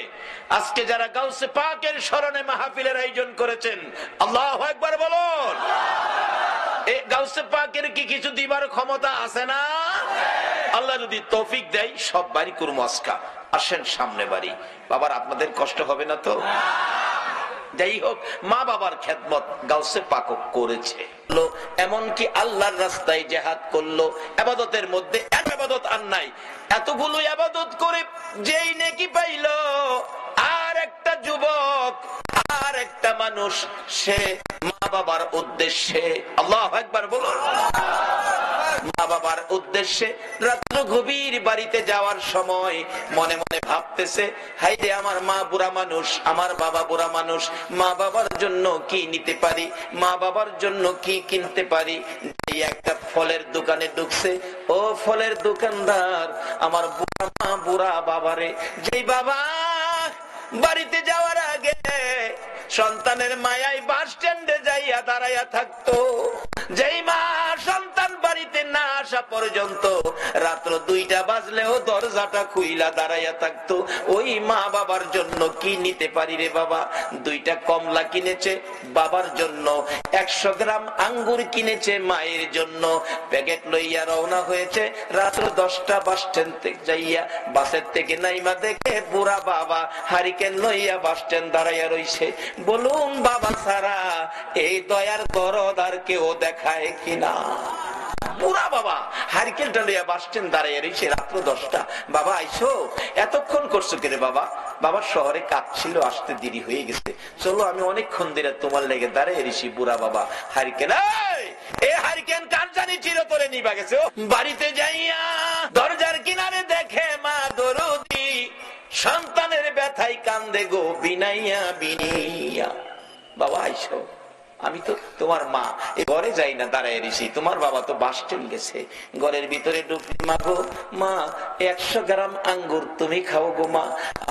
A: আজকে যারা গাউসে পাকের স্মরণে মাহফিলের আয়োজন করেছেন, আল্লাহু আকবার বলুন। এই গাউসে পাকের কি কিছু দিবার ক্ষমতা আছে না? আল্লাহ যদি তৌফিক দেয় সব বাড়ি করবো আজকা। আসেন সামনে বাড়ি। বাবার আপনাদের কষ্ট হবে না তো? যাই হোক, মা বাবার খেদমত গাউসে পাক করেছে, এমনকি আল্লাহর রাস্তায় জিহাদ করলো। ইবাদতের মধ্যে এক ইবাদত আর নাই, এতগুলো ইবাদত করে যেই নেকি পাইলো, আর একটা যুবক আর একটা মানুষ সে মা বাবার উদ্দেশ্যে, আল্লাহু আকবার বলুন, মা বাবার উদ্দেশ্যে রাত্র গভীর বাড়িতে যাওয়ার সময় মনে মনে ভাবতেছে, হাইরে আমার মা বুড়া মানুষ, আমার বাবা বুড়া মানুষ, মা বাবার জন্য কি নিতে পারি, মা বাবার জন্য কি কিনতে পারি। একটা ফলের দোকানে ঢুকছে, ও ফলের দোকানদার, আমার বুড়া মা বুড়া বাবারে, যেই বাবা বাড়িতে যাওয়ার আগে সন্তানের মায়ায় বাস স্ট্যান্ডে যাইয়া দাঁড়াইয়া থাকতো, যেই মা সন্তান বাড়িতে না আসা পর্যন্ত রাত্র 2টা বাজলেও দরজাটা খুইলা দাঁড়াইয়া থাকতো, ওই মা বাবার জন্য কি নিতে পারি রে বাবা? 2টা কমলা কিনেছে বাবার জন্য, 100 গ্রাম আঙ্গুর কিনেছে মায়ের জন্য, প্যাকেট লইয়া রওনা হয়েছে। রাত্র 10টা বাস স্ট্যান্ড থেকে যাইয়া বাসের থেকে নাইমা দেখে বুড়া বাবা হারিকেন লইয়া বাস স্ট্যান্ড দাঁড়াইয়া রইছে। বলুন বাবা ছাড়া এই দয়ার দরদ আর কেউ দেখায় কিনা? বুড়া বাবা হারিকেনটা লইয়া বাস স্ট্যান্ড দাঁড়াইয়া রইছে, রাত্র 10টা। বাবা আইসো, এতক্ষণ করছো কেন বাবা? বাবা শহরে কাজ ছিল, আসতে দেরি হয়ে গেছে, চলো আমি অনেকক্ষণ ধরে তোমার লেগে দাঁড়িয়ে রইছি। বুড়া বাবা হারিকেন, এই হারিকেন কার জানি চিরতরে নিবা গেছে। বাড়িতে যাইয়া দরজার কিনারে দেখে মা দরদি সন্তানের ব্যথায় কান্দে গো বিনাইয়া বিনিয়া। বাবা আইসো, আমি তো তোমার মা, এ ঘরে যাই না, দাঁড়ায় রয়েছি, তোমার বাবা তো বাস স্ট্যান্ড গেছে। ঘরের ভিতরে ঢুকলি, মা গো মা 100 গ্রাম আঙ্গুর তুমি খাও গো মা,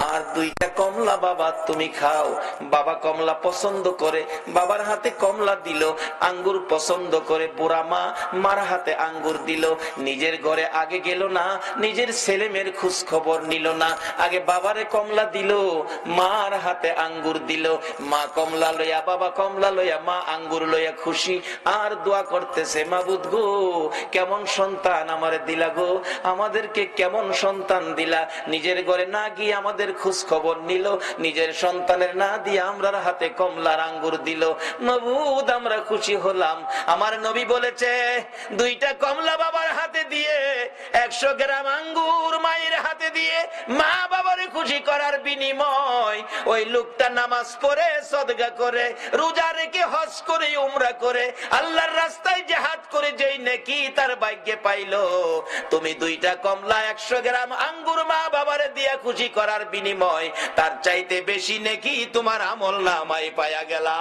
A: আর 2টা কমলা বাবা তুমি খাও। বাবা কমলা পছন্দ করে, বাবার হাতে কমলা দিল, আঙ্গুর পছন্দ করে, বুড়া মা মার হাতে আঙ্গুর দিল। নিজের ঘরে আগে গেল না, নিজের ছেলে মেয়ের খোঁজ খবর নিল না, আগে বাবারে কমলা দিল, মার হাতে আঙ্গুর দিল। মা কমলা লইয়া, বাবা কমলা লইয়া, মা আঙ্গুর লইয়া খুশি, আর দোয়া করতেছে, মাবুদ গো কেমন সন্তান আমারে দিলা গো, আমাদেরকে কেমন সন্তান দিলা। নিজের ঘরে না গিয়ে আমাদের খোঁজ খবর নিল, নিজের সন্তানের না দিয়ে আমরার হাতে কমলার আঙ্গুর দিল। মাবুদ আমরা খুশি হলাম। আমার নবী বলেছে, 2টা কমলা বাবার হাতে দিয়ে 100 গ্রাম আঙ্গুর মায়ের হাতে দিয়ে মা বাবারে খুশি করার বিনিময় ওই লোকটা নামাজ পড়ে, সদকা করে, রোজা রেখে, হজ হজ করে উমরা করে আল্লাহর রাস্তায় জিহাদ করে যেই নেকি তার ভাগ্যে পাইলো, তুমি 2টা কমলা 100 গ্রাম আঙ্গুর মা বাবারে দিয়া খুশি করার বিনিময় তার চাইতে বেশি নেকি তোমার আমল নামায় পায়া গেলা।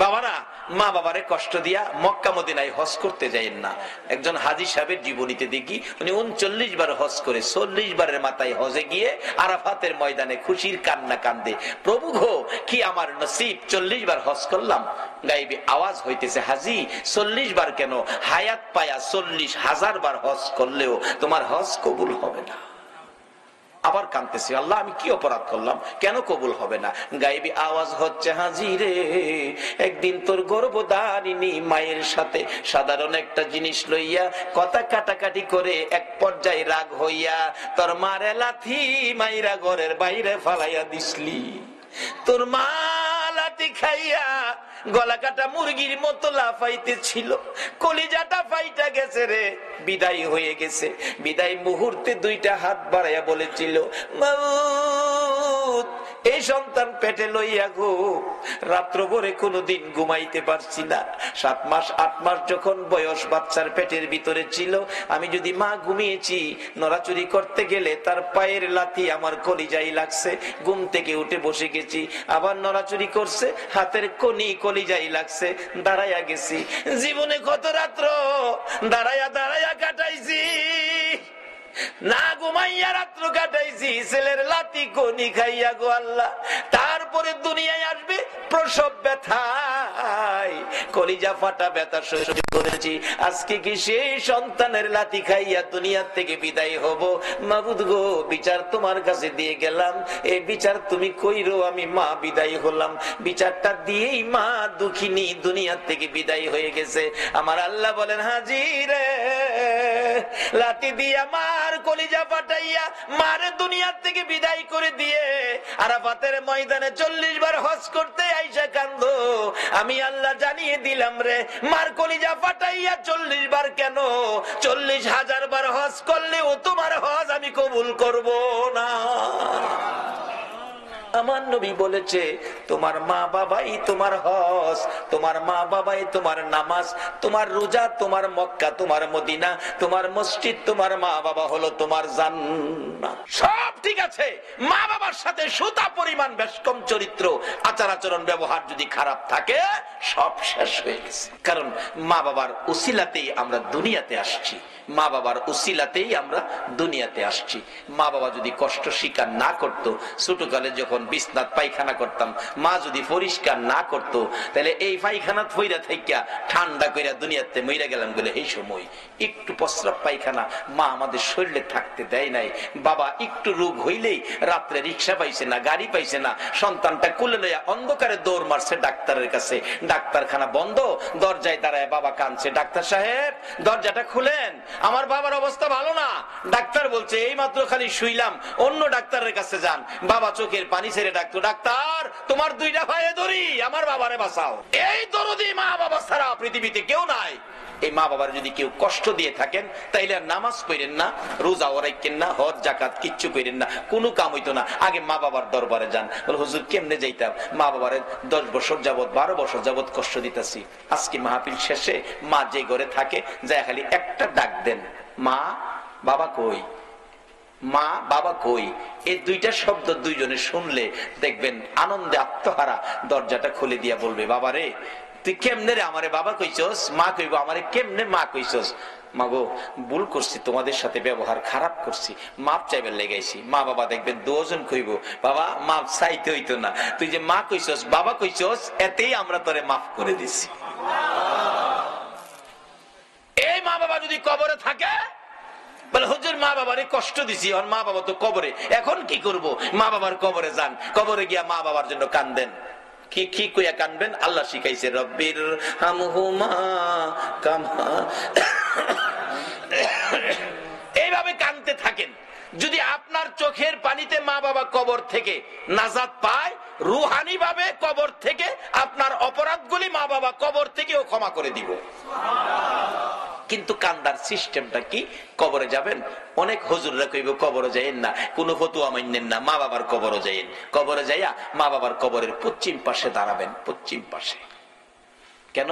A: বাবারা, মা বাবারে কষ্ট দিয়া মক্কা মদিনায় হজ করতে যাইেন না। একজন হাজী সাহেবের জীবনীতে দেখি উনি 39 বার হজ করে 40 বারের মাথায় হজে গিয়ে আরাফাতের ময়দানে খুশির কান্না কান্দে, প্রভু গো কি আমার নসিব, 40 বার হজ করলাম। গায়েবে আওয়াজ হইতেছে, হাজী 40 বার কেন, হায়াত পায়া 40,000 বার হজ করলেও তোমার হজ কবুল হবে না। আবার কাঁদতেছি, আল্লাহ আমি কি অপরাধ করলাম, কেন কবুল হবে না? গায়েবী আওয়াজ হচ্ছে, হাজী রে একদিন তোর গর্ভধারিণী মায়ের সাথে সাধারণ একটা জিনিস লইয়া কথা কাটাকাটি করে এক পর্যায়ে রাগ হইয়া তোর মারে লাথি মাইরা ঘরের বাইরে ফালাইয়া দিসলি। তোর মা লাথি খাইয়া গলা কাটা মুরগির মতো লাফাইতে ছিল, কলিজাটা ফাইটা গেছে রে, বিদায় হয়ে গেছে। বিদায় মুহূর্তে 2টা হাত বাড়াইয়া বলেছিল, মাউত এই সন্তান পেটে লইয়া গো রাত্র ভরে কোনোদিন ঘুমাইতে পারছি না। 7 মাস 8 মাস যখন বয়স বাচ্চার পেটের ভিতরে ছিল, আমি যদি মা ঘুমিয়েছি নড়াচুরি করতে গেলে তার পায়ের লাথি আমার কলিজায় লাগছে, ঘুম থেকে উঠে বসে গেছি, আবার নড়াচুরি করছে হাতের কনি কলিজায় লাগছে, দাঁড়াইয়া গেছি। জীবনে কত রাত্র দাঁড়াইয়া দাঁড়াইয়া কাটাইছি, না ঘুমাইয়া রাত্র কাটাইছি, ছেলের লাথি কনি খাইয়া গো আল্লাহ। তারপরে দুনিয়ায় আসবে প্রসব ব্যথায় কলিজা ফাটা ব্যথা সহ্য করেছি, আজকে কি সেই সন্তানের লাথি খাইয়া দুনিয়ার থেকে বিদায় হব? মাবুদ গো বিচার তোমার কাছে দিয়ে গেলাম, এই বিচার তুমি কইরো, আমি মা বিদায় হলাম। বিচারটা দিয়েই মা দুঃখিনী দুনিয়ার থেকে বিদায় হয়ে গেছে। আমার আল্লাহ বলেন, হাজী রে লাথি দিয়া মার কলিজা ফাটাইয়া মারে দুনিয়ার থেকে বিদায় করে দিয়ে আরাফাতের ময়দানে 40 বার হজ করতে আইসা কান্দো, আমি আল্লাহ জানিয়ে দিলাম রে, মার কলিজা ফাটাইয়া 40 বার কেন, 40,000 বার হজ করলেও তোমার হজ আমি কবুল করব না। আমার নবী বলেছে, তোমার মা বাবাই তোমার হজ, তোমার মা বাবাই তোমার নামাজ, তোমার রোজা, তোমার মক্কা, তোমার মদিনা, তোমার মসজিদ, তোমার মা বাবা হলো তোমার জান্নাত। সব ঠিক আছে, মা বাবার সাথে সুতা পরিমাণ বেশকম চরিত্র আচার আচরণ ব্যবহার যদি খারাপ থাকে সব শেষ হয়ে গেছে। কারণ মা বাবার উসিলাতেই আমরা দুনিয়াতে আসছি, মা বাবার উসিলাতেই আমরা দুনিয়াতে আসছি। মা বাবা যদি কষ্ট স্বীকার না করতো, ছোটকালে যখন বিছনাত পায়খানা করতাম মা যদি পরিষ্কার না করতো, তাহলে এই পায়খানা ফইরা থাইকা ঠান্ডা কইরা দুনিয়াতে মইরা গেলাম বলে এই সময় একটু প্রস্রাব পায়খানা মা আমাদের শরীরে থাকতে দেয় নাই। বাবা একটু রোগ হইলেই রাত্রে রিক্সা পাইছে না, গাড়ি পাইছে না, সন্তানটা কোলে লইয়া অন্ধকারে দৌড় মারছে ডাক্তারের কাছে, ডাক্তারখানা বন্ধ, দরজায় দাঁড়ায় বাবা কাঁদছে, ডাক্তার সাহেব দরজাটা খুলেন, আমার বাবার অবস্থা ভালো না। ডাক্তার বলছে এই মাত্র খালি শুইলাম, অন্য ডাক্তারের কাছে যান। বাবা চোখের পানি ছেড়ে ডাকতো, ডাক্তার তোমার 2টা ভাইয়ে ধরি, আমার বাবারে বাঁচাও। এই দরদি মা বাবা ছাড়া পৃথিবীতে কেউ নাই। এই মা বাবার যদি কেউ কষ্ট দিয়ে থাকেন তাইলে আর নামাজ পড়েন না, রোজা ওরাইকেন না, হজ জাকাত কিচ্ছু করেন না, কোনো কাম হইতো না। আগে মা বাবার দরবারে যান, বলে হুজুর কেমনে যাইতাম, মা বাবারে 10 বছর যাবত 12 বছর যাবত কষ্ট দিতেছি, আজকে মাহফিল শেষে মা যে ঘরে থাকে যায় খালি একটা ডাক দেন, মা বাবা কই, মা বাবা কই। এই 2টা শব্দ 2জনে শুনলে দেখবেন আনন্দে আত্মহারা দরজাটা খুলে দিয়া বলবে, বাবা রে তুই কেমনে রে আমারে বাবা কইছস, মা কইব আমারে কেমনে মা কইছস। মাগো ভুল করছি, তোমাদের সাথে ব্যবহার খারাপ করছি, মাপ চাইবার লেগাইছি। মা বাবা দেখবেন 2জন কইব, বাবা মাপ চাইতে হইতো না, তুই যে মা কইছস বাবা কইছস এতেই আমরা তোরে মাফ করে দিছি। এই মা বাবা যদি কবরে থাকে বলে হুজুর মা বাবারে কষ্ট দিছি, আর মা বাবা তো কবরে, এখন কি করব? মা বাবার কবরে যান, কবরে গিয়া মা বাবার জন্য কান্দেন। কি কি কইয়া কানবেন? আল্লাহ শিখাইছে, রব্বির হামহুমা কামা, এইভাবে কানতে থাকেন। যদি আপনার চোখের পানিতে মা বাবা কবর থেকে নাজাত পায়, রুহানি ভাবে কবর থেকে আপনার অপরাধগুলি মা বাবা কবর থেকেও ক্ষমা করে দিব। কিন্তু কান্দার সিস্টেমটা কি? কবরে যাবেন, অনেক হুজুররা কইব কবরে যাইয়েন না, কোন ফতুয়া মানেন না, মা বাবার কবরে যাইয়েন। কবরে যাইয়া মা বাবার কবরের পশ্চিম পাশে দাঁড়াবেন। পশ্চিম পাশে কেন?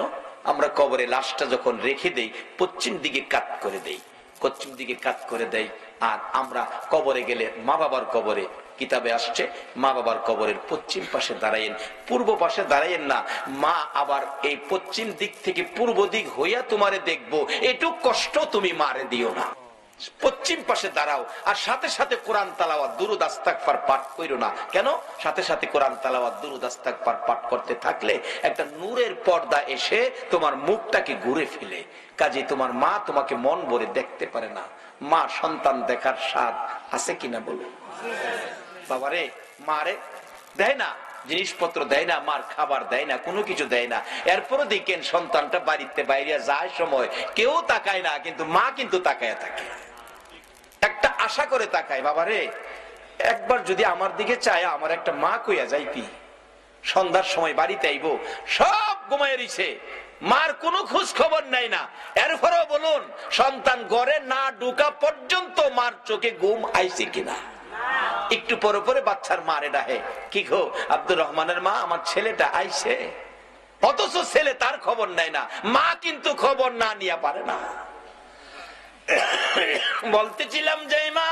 A: আমরা কবরে লাশটা যখন রেখে দেই পশ্চিম দিকে কাত করে দেই, পশ্চিম দিকে কাত করে দেই। আর আমরা কবরে গেলে মা বাবার কবরে, কিতাবে আসছে মা বাবার কবরের পশ্চিম পাশে দাঁড়াইন, পূর্ব পাশে দাঁড়াইন না। মা আবার এই পশ্চিম দিক থেকে পূর্ব দিক হইয়া তোমারে দেখবো, একটু কষ্ট তুমি মারে দিও না। পশ্চিম পাশে দাঁড়াও, আর সাথে সাথে কোরআন তালাওয়াত দুরূদ ইস্তিগফার পাঠ কইরো না। কেন? সাথে সাথে কোরআন তালাওয়াত দুরূদ ইস্তিগফার পাঠ করতে থাকলে একটা নূরের পর্দা এসে তোমার মুখটাকে ঘুরে ফেলে, কাজে তোমার মা তোমাকে মন ভরে দেখতে পারে না। মা সন্তান দেখার স্বাদ আছে কিনা বলো? বাবারে, মারে দেয় না, জিনিসপত্র দেয় না, মার খাবার দেয় না, কোনো কিছু দেয় না। এরপরও দেখেন সন্তানটা বাড়িতে বাইরে যায় সময় কেউ তাকায় না, কিন্তু মা কিন্তু তাকায় থাকে, একটা আশা করে তাকায়। বাবারে, একবার যদি আমার দিকে চায় আমার একটা মা কইয়া যাইতি, সন্ধ্যার সময় বাড়িতে আইব, সব ঘুমায় রইছে, মার কোনো খোঁজ খবর নাই না। এরপরেও বলুন, সন্তান ঘরে না ঢুকা পর্যন্ত মার চোখে ঘুম আইছে কিনা? একটু পরে পরে বাচ্চার মারে ডাহে, কি গো আব্দুর রহমানের মা, আমার ছেলেটা আইছে। অথচ ছেলে তার খবর নেয় না, মা কিন্তু খবর না নিয়ে পারে না। বলতেছিলাম যে মা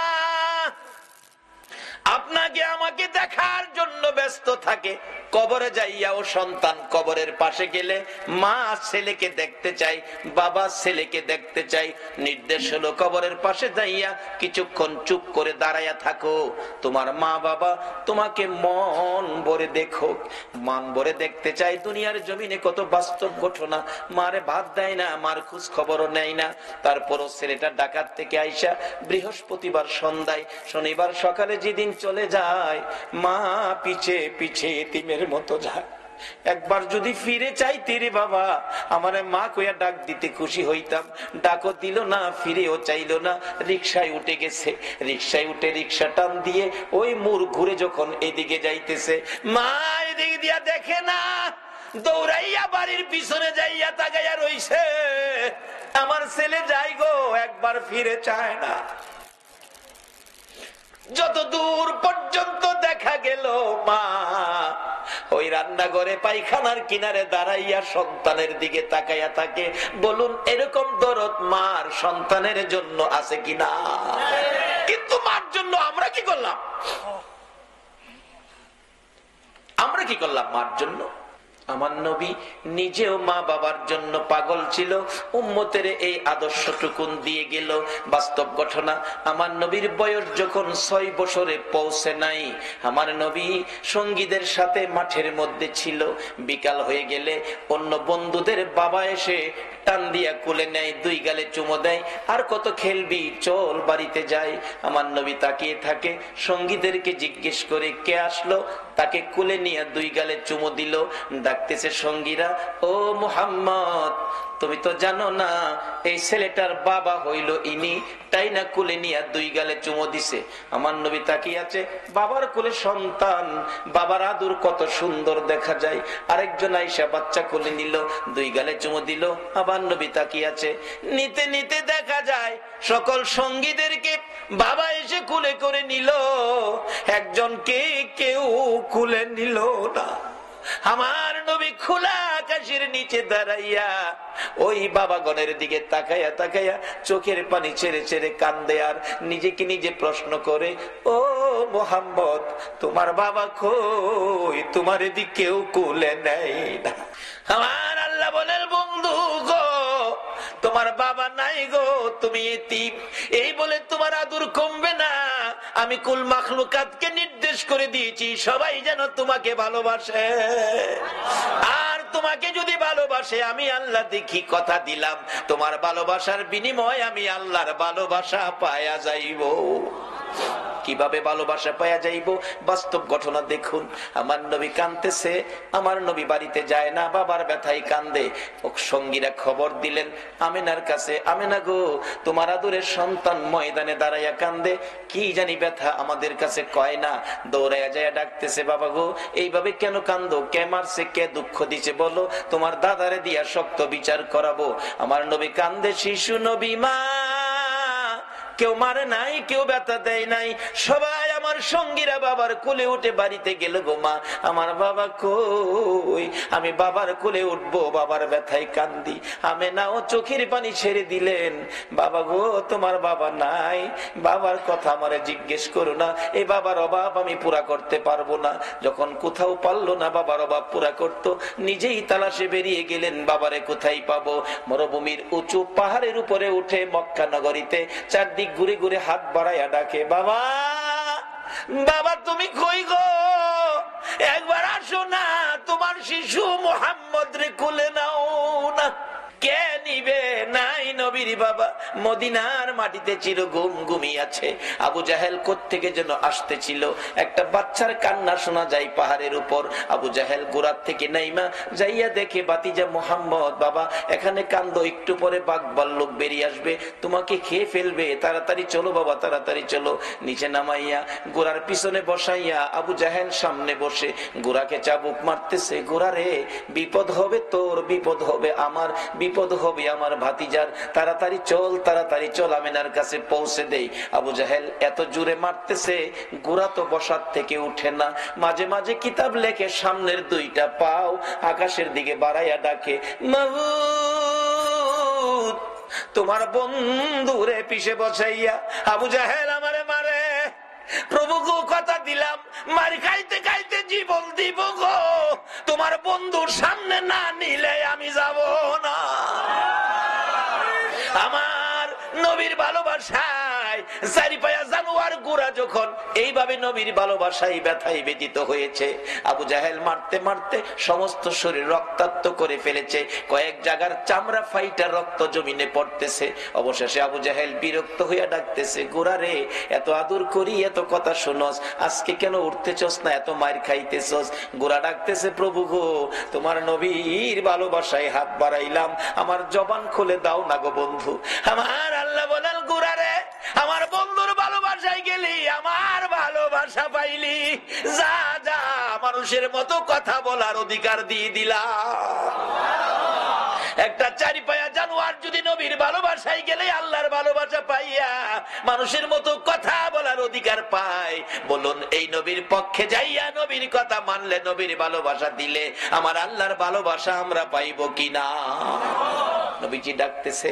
A: আপনাকে আমাকে দেখার জন্য ব্যস্ত থাকে, কবরে যাইয়াও সন্তান কবরের পাশে গেলে মা ছেলেকে দেখতে চাই, বাবা ছেলেকে দেখতে চাই। নির্দেশ হলো কবরের পাশে যাইয়া কিছুক্ষণ চুপ করে দাঁড়াইয়া থাকো, তোমার মা বাবা তোমাকে মন ভরে দেখো, মন ভরে দেখতে চাই। দুনিয়ার জমিনে কত বাস্তব ঘটনা, মারে ভাত দেয় না, মার খোঁজ খবরও নেয় না। তারপরও ছেলেটা ডাকাত থেকে আইসা বৃহস্পতিবার সন্ধ্যায়, শনিবার সকালে যেদিন চলে যায়, মা পিছে পিছে এতিমের মতো যায়। একবার যদি ফিরে চাইতে রে বাবা, আমারে মা কইয়া ডাক দিতে খুশি হইতাম, ডাকও দিল না, ফিরেও চাইলো না। রিকশায় উঠে গেছে, রিকশায় উঠে রিকশা টান দিয়ে ওই মোড় ঘুরে যখন এদিকে যাইতেছে, মা এদিকে দিয়া দেখে না, দৌড়াইয়া বাড়ির পিছনে যাইয়া তাকাইয়া রইছে, আমার ছেলে যাই গো, একবার ফিরে চায় না। যত দূর পর্যন্ত দেখা গেল মা ওই রান্নাঘরে পায়খানার কিনারে দাঁড়াইয়া সন্তানের দিকে তাকাইয়া থাকে। বলুন, এরকম দরদ মার সন্তানের জন্য আছে কিনা? কিন্তু মার জন্য আমরা কি করলাম? আমরা কি করলাম মার জন্য? আমার নবী নিজেও মা বাবার জন্য পাগল ছিল, উম্মতের এই আদর্শটুকুন দিয়ে গেল। বাস্তব ঘটনা, আমার নবীর বয়স যখন 6 বছরে পৌঁছে নাই, আমার নবী সঙ্গীদের সাথে মাঠের মধ্যে ছিল। বিকাল হয়ে গেলে অন্য বন্ধুদের বাবা এসে টান দিয়া কোলে নেয়, 2 গালে চুমো দেয়, আর কত খেলবি, চল বাড়িতে যাই। আমার নবী তাকিয়ে থাকে, সঙ্গীদেরকে জিজ্ঞেস করে কে আসলো, তাকে কোলে নিয়ে 2 গালে চুমো দিল। ডাকতেছে সঙ্গীরা, ও মুহাম্মদ, তুমি তো জানো না এই ছেলেটার বাবা হইল ইনি, তাই না কোলে নিয়ে 2 গালে চুমো দিছে। আমার নবী তাকিয়ে আছে, বাবার কোলে সন্তান, বাবার আদর কত সুন্দর দেখা যায়। আরেকজন আইসা বাচ্চা কোলে নিল, 2 গালে চুমো দিল। আবার নবী তাকিয়ে আছে, নিতে নিতে দেখা যায় সকল সঙ্গীদেরকে বাবা এসে কোলে করে নিল, একজনকে কেউ কোলে নিল না। আমার নবী খোলা আকাশের নিচে দাঁড়াইয়া ওই বাবাগণের দিকে তাকাইয়া তাকাইয়া চোখের পানি ছেড়ে ছেড়ে কান্দে, আর নিজেকে নিজে প্রশ্ন করে, ও মুহাম্মদ, তোমার বাবা কই? তোমার এদিকে কেউ কোলে নেয় না। আমার আল্লাহ বলেন, বন্ধু গো, তোমার বাবা নাই গো, তুমি এতিম। এই বলে তোমার আদর কমবে না। আমি কুল মাখলুকাতকে নির্দেশ করে দিয়েছি সবাই যেন তোমাকে ভালোবাসে, আর তোমাকে যদি ভালোবাসে আমি আল্লাহ দেখি, কথা দিলাম তোমার ভালোবাসার বিনিময়ে আমি আল্লাহর ভালোবাসা পায়া যাইব। কিভাবে ভালোবাসা পাওয়া যাইব? বাস্তব ঘটনা দেখুন। আমার নবী কাঁদতেছে, আমার নবী বাড়িতে যায় না, বাবার ব্যথায় কান্দে। সঙ্গীরা খবর দিলেন আমেনার কাছে, আমেনা গো, তোমার আদরের সন্তান ময়দানে দাঁড়াইয়া কান্দে, কি জানি ব্যথা, আমাদের কাছে কয় না। দৌড়াইয়া যায় ডাকতেছে, বাবা গো, এইভাবে কেন কান্দো? কে মারছে, কে দুঃখ দিছে বলো, তোমার দাদারে দিয়া শক্ত বিচার করাবো। আমার নবী কান্দে, শিশু নবী মা, কেউ মারে নাই, কেউ ব্যথা দেয় নাই, সবাই আমার সঙ্গীরা বাবার কোলে উঠে বাড়িতে গেল গো মা, আমার বাবা কই? আমি বাবার কোলে উঠবো, বাবার ব্যথায় কান্দি। আমেনাও চোখের পানি ছেড়ে দিলেন, বাবা গো, তোমার বাবা নাই, বাবার কথা আমারে জিজ্ঞেস করো না, এই বাবার অভাব আমি পুরা করতে পারবো না। যখন কোথাও পারলো না বাবার অভাব পুরা করতো, নিজেই তালাশে বেরিয়ে গেলেন, বাবারে কোথায় পাবো? মরুভূমির উঁচু পাহাড়ের উপরে উঠে মক্কা নগরীতে চারদিক ঘুরে ঘুরে হাত বাড়াইয়া ডাকে, বাবা, বাবা তুমি কই গো? একবার আসো না, তোমার শিশু মুহাম্মদ রে কোলে নাও না। কে নিবে? নাই নবীর বাবা মদিনার মাটিতে চির ঘুমিয়ে। আবু জাহেল কোত্থেকে যেন আসতেছিল, একটা বাচ্চার কান্না শোনা যায় পাহাড়ের উপর। আবু জাহেল গোড়ার থেকে নাইমা যাইয়া দেখে বাতিজা মুহাম্মদ, বাবা এখানে কান্দো, একটু পরে বাঘ ভাল্লুক বেরিয়ে আসবে, তোমাকে খেয়ে ফেলবে, তাড়াতাড়ি চলো বাবা, তাড়াতাড়ি চলো। নিচে নামাইয়া গোড়ার পিছনে বসাইয়া আবু জাহেল সামনে বসে গোড়াকে চাবুক মারতেছে, গোড়া রে, বিপদ হবে তোর, বিপদ হবে আমার, বিপদ হবে আমার ভাতিজার, তাড়াতাড়ি চল, তাড়াতাড়ি চল, আমেনার কাছে পৌঁছে দেই। আবু জাহেল এত জোরে মারতেছে, গোড়া তো বসার থেকে উঠে না। মাঝে মাঝে কিতাব লেখে সামনের দুইটা পাও আকাশের দিকে বাড়াইয়া ডাকে, মাবুদ তোমার বন্ধুরে পিছে বসাইয়া আবু জাহেল আমারে মারে, প্রভু গো কথা দিলাম, মার খাইতে খাইতে জীবন দিব গো, তোমার বন্ধুর সামনে না নিলে আমি যাব না। আমার নবীর ভালোবাসায় চারি পায়া জানোয়ার গোড়া যখন এইভাবে নবীর ভালোবাসায় ব্যথায় ব্যতীত হয়েছে, আবু জাহেল মারতে মারতে সমস্ত শরীর রক্তাক্ত করে ফেলেছে, কয়েক জায়গার চামড়া ফাইটা রক্ত জমিনে পড়তেছে। অবশেষে আবু জাহেল বিরক্ত হইয়া ডাকতেছে, গোড়া রে, এত আদর করি, এত কথা শুনস, আজকে কেন উঠতেছস না, এত মার খাইতেছস? গোড়া ডাকতেছে, প্রভু গো, তোমার নবীর ভালোবাসায় হাত বাড়াইলাম, আমার জবান খুলে দাও না গো বন্ধু। আমার আল্লাহ বলেন, গোড়া রে, আমার বন্ধুর ভালোবাসায় গেলি, আমার ভালোবাসা পাইলি, যা যা, মানুষের মতো কথা বলার অধিকার দিয়ে দিলাম। একটা চারি পায়া জানোয়ার যদি নবীর ভালোবাসায় গেলে আল্লাহর ভালোবাসা পাইয়া মানুষের মতো কথা বলার অধিকার পায়, বলুন এই নবীর পক্ষে যাইয়া নবীর কথা মানলে, নবীর ভালোবাসা দিলে আমার আল্লাহর ভালোবাসা আমরা পাইব কিনা? নবীজি ডাকতেছে,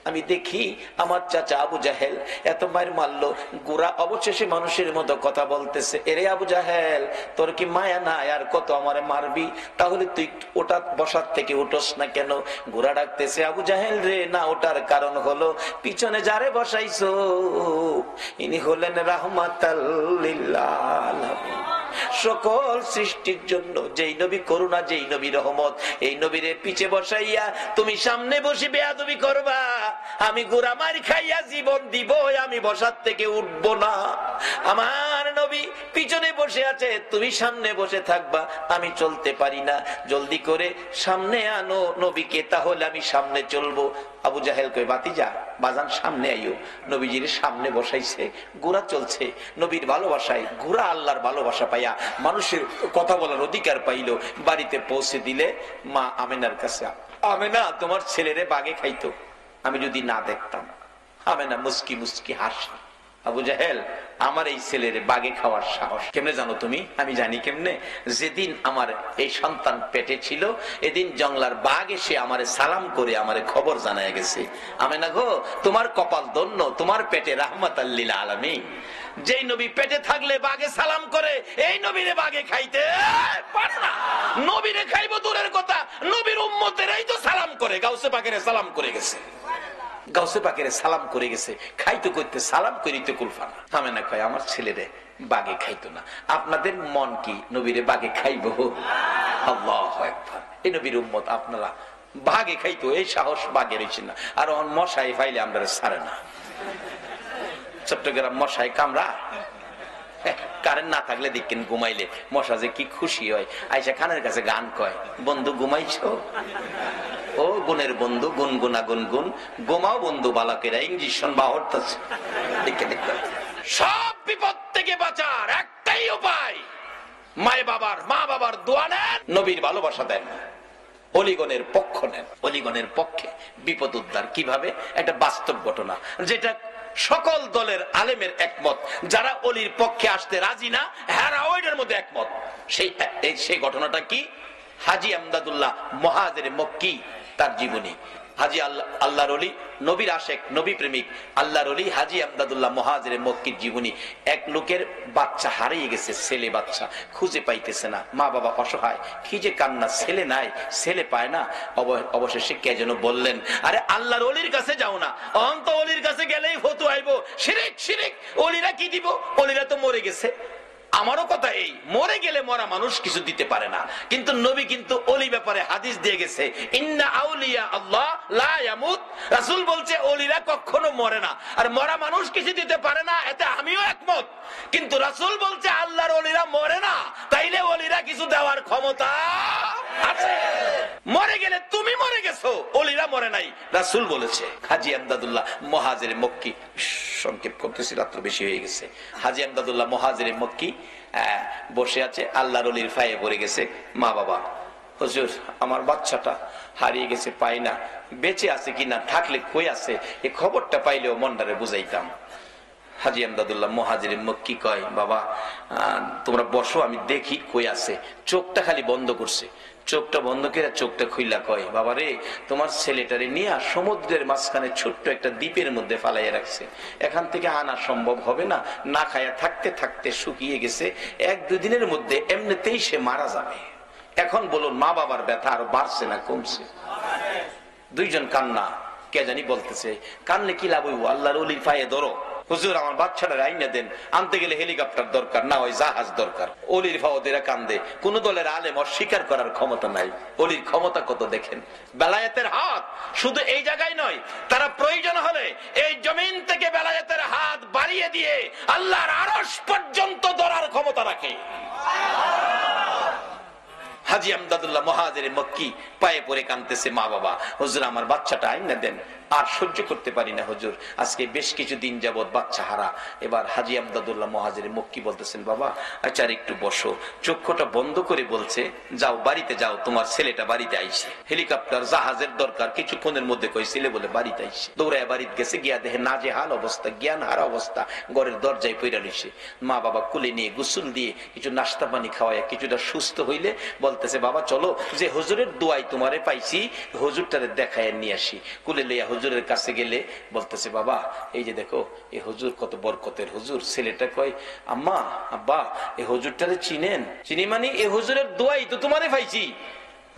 A: আমি দেখি আমার চাচা আবু জাহেল এত মায়ের মারলো, গোড়া অবশেষে মানুষের মতো কথা বলতেছে, এরে আবু জাহেল, তোর কি মায়া না, আর কত আমারে মারবি? তাহলে তুই ওটা বসার থেকে উঠোস না কেন? গোড়া ডাকতেছে, আবু জাহেল রে, না ওটার কারণ হলো পিছনে যারে বসাইছো ইনি হলেন রাহমাতাল লিল আলামিন, সকল সৃষ্টির জন্য যেই নবী করুণা, যেই নবী রহমত, এই নবীরে পিছে বসাইয়া তুমি সামনে বসে বেয়াদবি করবা, আমি গোড়া মার খাইয়া জীবন দিব, আমি বসার থেকে উঠব না। আমার নবী পিছনে বসে আছে, তুমি সামনে বসে থাকবা, আমি চলতে পারি না, জলদি করে সামনে আনো নবীকে, তাহলে আমি সামনে চলবো। আবু জাহেল কই, বাতিজা বাজান সামনে আইও। নবীজির সামনে বসাইছে, গোড়া চলছে নবীর ভালোবাসায়, গোড়া আল্লাহর ভালোবাসা পাইয়া মানুষের কথা বলার অধিকার পাইল। বাড়িতে পৌঁছে দিলে মা আমেনার কাছে, আমেনা তোমার ছেলেরে বাগে খাইতো, আমি যদি না দেখতাম। আমেনা মুস্কি মুস্কি হাসি, আবু জাহেল আমার এই ছেলের বাগে খাওয়ার সাহস কেমনে জানো তুমি? আমি জানি কেমনে, যেদিন আমার এই সন্তান পেটে ছিল এদিন জঙ্গলার বাঘ এসে আমারে সালাম করে আমারে খবর জানায় গেছে। আমেনা গো, তোমার কপাল ধন্য, তোমার পেটে রাহমাতাল লিল আলামিন। যেই নবী পেটে থাকলে বাঘে সালাম করে, এই নবীরে বাঘে খাইতে পারে না। নবীরে খাইবো দূরের কথা, নবীর উম্মতেরাই তো সালাম করে, গাউসে পাকের সালাম করে গেছে, গাউসে পাকের সালাম করে গেছে, খাইতে করতে সালাম করিতে কুলফানা। আমেনা কয়, আমার ছেলেরে বাগে খাইতো না। আপনাদের মন কি নবীরে বাগে খাইব? আল্লাহু আকবার। এই নবীর উম্মত আপনারা বাগে খাইতো, এই সাহস বাগে রয়েছে না। আর মশাই ফাইলে আমরা ছাড়ে না, চট্টগ্রাম মশায় কামড়া, কারেন্ট না থাকলে দেখেন ঘুমাইলে মশা যে কি খুশি হয়, আইসা খানের কাছে গান কয়, বন্ধু ঘুমাইছো, ও গুণের বন্ধু গুনগুনা গুনগুন, গোমাও বন্ধু বালকেরা ইঞ্জেকশন বা হরতাছে। সব বিপদ থেকে বাঁচার একটাই উপায়, মা বাবার দোয়া নেন, নবীর ভালোবাসা দেন, অলিগণের পক্ষ নেন। অলিগণের পক্ষে বিপদ উদ্ধার কিভাবে? একটা বাস্তব ঘটনা, যেটা সকল দলের আলেমের একমত, যারা অলির পক্ষে আসতে রাজি না হেরা ওইটার মধ্যে একমত। সেই ঘটনাটা কি? হাজী আমদাদুল্লাহ মুহাজিরে মক্কি, তার জীবনী। হাজী আল্লাহর ওলি, নবীর আশেক, নবী প্রেমিক আল্লাহর ওলি হাজী আমদাদুল্লাহ মুহাজিরে মক্কির জীবনী। এক লোকের বাচ্চা হারিয়ে গেছে, ছেলে বাচ্চা খুঁজে পাইতেছে না, মা বাবা অসহায়, কি যে কান্না, ছেলে নাই, ছেলে পায় না। অবশেষে কে যেন বললেন, আরে আল্লাহর ওলির কাছে যাও না, অন্ত ওলির কাছে গেলেই ফতোয়া আইবো, শিরিক শিরিক, ওলিরা কি দিব, ওলিরা তো মরে গেছে। আমারও কথা এই, মরে গেলে মরা মানুষ কিছু দিতে পারে না, কিন্তু নবী কিন্তু ওলি ব্যাপারে হাদিস দিয়ে গেছে, ইন্না আউলিয়া আল্লাহ লা ইয়ামুত। রাসূল বলছে ওলিরা কখনো মরে না, আর মরা মানুষ কিছু দিতে পারে না, এতে আমিও একমত। কিন্তু রাসূল বলছে আল্লাহর ওলিরা মরে না, তাইলে ওলিরা কিছু দেওয়ার ক্ষমতা আছে। মরে গেলে তুমি মরে গেছো, ওলিরা মরে নাই, রাসূল বলেছে। হাজী আমদাদুল্লাহ মুহাজিরে মক্কি, সংক্ষেপ করতেছি, রাত্র বেশি হয়ে গেছে। হাজী আমদাদুল্লাহ মুহাজিরে মক্কি বসে আছে, আল্লাহর ওলির ফায়ে পড়ে গেছে। মা বাবা, হুজুর আমার বাচ্চাটা হারিয়ে গেছে, পাই না, বেঁচে আছে কিনা, থাকলে কই আছে, এই খবরটা পাইলেও মনটারে বুঝাইতাম। হাজী আমদাদুল্লাহ মুহাজিরে মক্কি কয়, বাবা তোমরা বসো, আমি দেখি কই আছে। চোখটা খালি বন্ধ করছে, চোখটা বন্ধ করে চোখটা খুইলা কয়, বাবা রে, তোমার ছেলেটারে নিয়ে সমুদ্রের মাঝখানে ছোট্ট একটা দ্বীপের মধ্যে ফালাইয়া রাখছে, এখান থেকে আনা সম্ভব হবে না, না খায়া থাকতে থাকতে শুকিয়ে গেছে, 1-2 দিনের মধ্যে এমনিতেই সে মারা যাবে। এখন বলুন, মা বাবার ব্যথা আরো বাড়ছে না কমছে? দুইজন কান্না, কে জানি বলতেছে, কানলে কি লাভ হইব, আল্লাহর ওলির পায়ে ধরো, হুজুর আমার বাচ্চাটা আইনা দেন, আনতে গেলে হেলিকপ্টার দরকার, না ওই জাহাজ দরকার। অলির ফাওদেরা কান্দে, কোন দলের আলেম অস্বীকার করার ক্ষমতা নাই। অলির ক্ষমতা কত দেখেন, বেলায়েতের হাত শুধু এই জায়গায় নয়, তারা প্রয়োজন হলে এই জমিন থেকে বেলায়েতের হাত বাড়িয়ে দিয়ে আল্লাহর আরশ পর্যন্ত ধরার ক্ষমতা রাখে। হাজী আমদাদুল্লাহ মুহাজিরে মক্কি পায়ে পড়ে কাঁদতেছে, মা বাবা হুজুর আমার বাচ্চাটা আইনা দেন, আর সহ্য করতে পারি না হুজুর, আজকে বেশ কিছুদিন যাবত বাচ্চা হারা। এবার হাজী আমদাদুল্লাহ মুহাজিরে মক্কি বলতেছেন, বাবা আচ্ছা একটু বসো। চক্ষুটা বন্ধ করে বলছে, যাও বাড়িতে যাও, তোমার ছেলেটা বাড়িতে আইছে, হেলিকপ্টার জাহাজের দরকার, কিছুক্ষণের মধ্যে কই ছেলে বলে বাড়িতে আইছে। দৌড়ায় বাড়িতে গেছে, গিয়া দেখে নাজেহাল অবস্থা, জ্ঞান হারা অবস্থা, ঘরের দরজায় পইরা রইছে। মা বাবা কুলে নিয়ে গোসল দিয়ে কিছু নাস্তা পানি খাওয়ায় কিছুটা সুস্থ হইলে বলতেছে, বাবা চলো যে হুজুরের দোয়াই তোমারে পাইছি, হুজুরটারে দেখায় নিয়ে আসি। কুলে লইয়া হুজুরের কাছে গেলে বলতেছে, বাবা এই যে দেখো এই হুজুর কত বরকতের হুজুর। ছেলেটা কয়, আম্মা আব্বা এই হুজুরটারে চিনেন? চিনি মানে এই হুজুরের দোয়াই তো তোমারে পাইছি।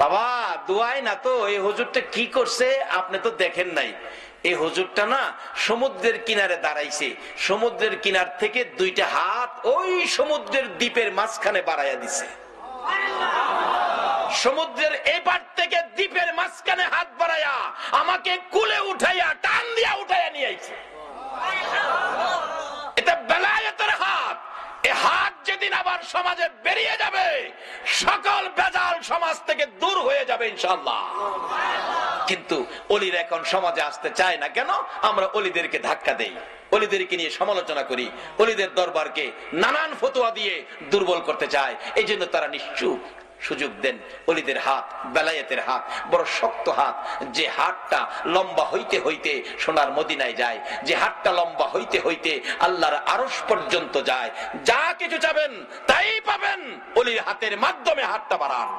A: বাবা দোয়াই না তো, এই হুজুরটা কি করছে আপনি তো দেখেন নাই। এই হুজুরটা না সমুদ্রের কিনারে দাঁড়াইছে, সমুদ্রের কিনার থেকে 2টা হাত ওই সমুদ্রের দ্বীপের মাঝখানে বাড়াইয়া দিছে। সমুদ্রের এপার থেকে দ্বীপের মাঝখানে হাত বাড়াইয়া আমাকে কুলে উঠাইয়া টান দিয়া উঠাইয়া নিয়ে আইছে। এটা বেলায়েতের হাত। এই হাত যেদিন আবার সমাজে বেরিয়ে যাবে, সকল বেজাল সমাজ থেকে দূর হয়ে যাবে ইনশাআল্লাহ। কিন্তু অলিরা এখন সমাজে আসতে চায় না কেন? আমরা অলিদেরকে ধাক্কা দেই, অলিদেরকে নিয়ে সমালোচনা করি, অলিদের দরবারকে নানান ফতোয়া দিয়ে দুর্বল করতে চায়। এই জন্য তারা নিশ্চুপ সুযোগ দেন। অলিদের হাত বেলায়েতের হাত বড় শক্ত হাত, যে হাতটা লম্বা হইতে হইতে সোনার মদিনায় যায়, যে হাতটা লম্বা হইতে হইতে আল্লাহর আরশ পর্যন্ত যায়। যা কিছু চাবেন তাই পাবেন, অলির হাতের মাধ্যমে হাতটা বাড়ান।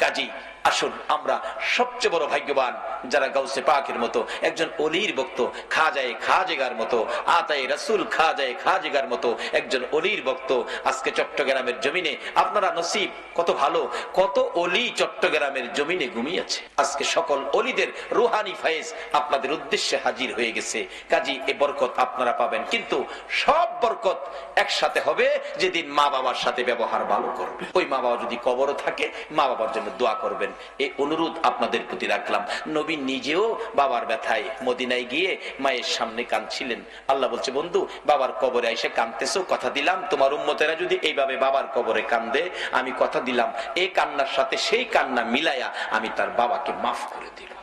A: কাজী আসুন আমরা সবচেয়ে বড় ভাগ্যবান যারা গাউসে পাকের মতো একজন অলির ভক্ত, খাজায়ে খাজেগার মতো, আতায়ে রাসূল খাজায়ে খাজেগার মতো একজন অলির ভক্ত আজকে চট্টগ্রামের জমিনে। আপনারা নসিব কত ভালো, কত অলি চট্টগ্রামের জমিনে ঘুমিয়েছে। আজকে সকল অলিদের রুহানি ফায়েজ আপনাদের উদ্দেশ্যে হাজির হয়ে গেছে। কাজী এ বরকত আপনারা পাবেন, কিন্তু সব বরকত একসাথে হবে যেদিন মা বাবার সাথে ব্যবহার ভালো করবে। ওই মা বাবা যদি কবরও থাকে, মা বাবার জন্য দোয়া করবেন। এই অনুরোধ আপনাদের প্রতি রাখলাম। নবী নিজেও বাবার ব্যথায় মদিনায় গিয়ে মায়ের সামনে কাঁদছিলেন। আল্লাহ বলছে, বন্ধু বাবার কবরে এসে কাঁদতেছো, কথা দিলাম তোমার উম্মতেরা যদি এইভাবে বাবার কবরে কান্দে, আমি কথা দিলাম এই কান্নার সাথে সেই কান্না মিলাইয়া আমি তার বাবাকে মাফ করে দিলাম।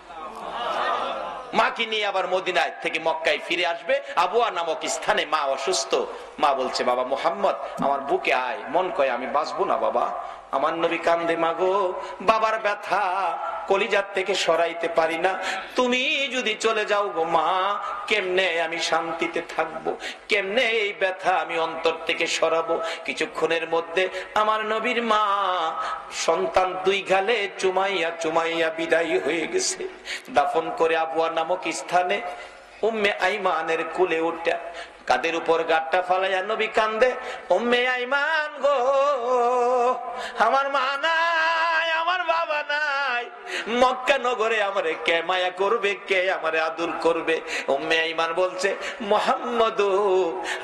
A: মাকে নিয়ে আবার মদিনায় থেকে মক্কায় ফিরে আসবে। আবুয়া নামক স্থানে মা অসুস্থ। মা বলছে, বাবা মুহাম্মদ আমার বুকে আয়। মন কয় আমি বাঁচবো না বাবা। আমার নবী কান্দে, মাগো বাবার ব্যথা কলিজার থেকে সরাইতে পারি না, তুমি যদি চলে যাও গো মা, কেমনে আমি শান্তিতে থাকবো, কেমনে এই ব্যথা আমি অন্তর থেকে সরাবো। কিছুক্ষণের মধ্যে আমার নবীর মা সন্তান দুই গালে চুমাইয়া চুমাইয়া বিদায়ী হয়ে গেছে। দাফন করে আবুয়া নামক স্থানে উম্মে আইমানের কুলে উঠা কাদের উপর গাট্টা ফালাইয়া নবী কান্দে, উম্মে আইমান গো আমার মা নাই, আমার বাবা নাই, মক্কা নগরে আমারে কে মায়া করবে, কে আমারে আদর করবে। উম্মে আইমান বলছে, মুহাম্মদ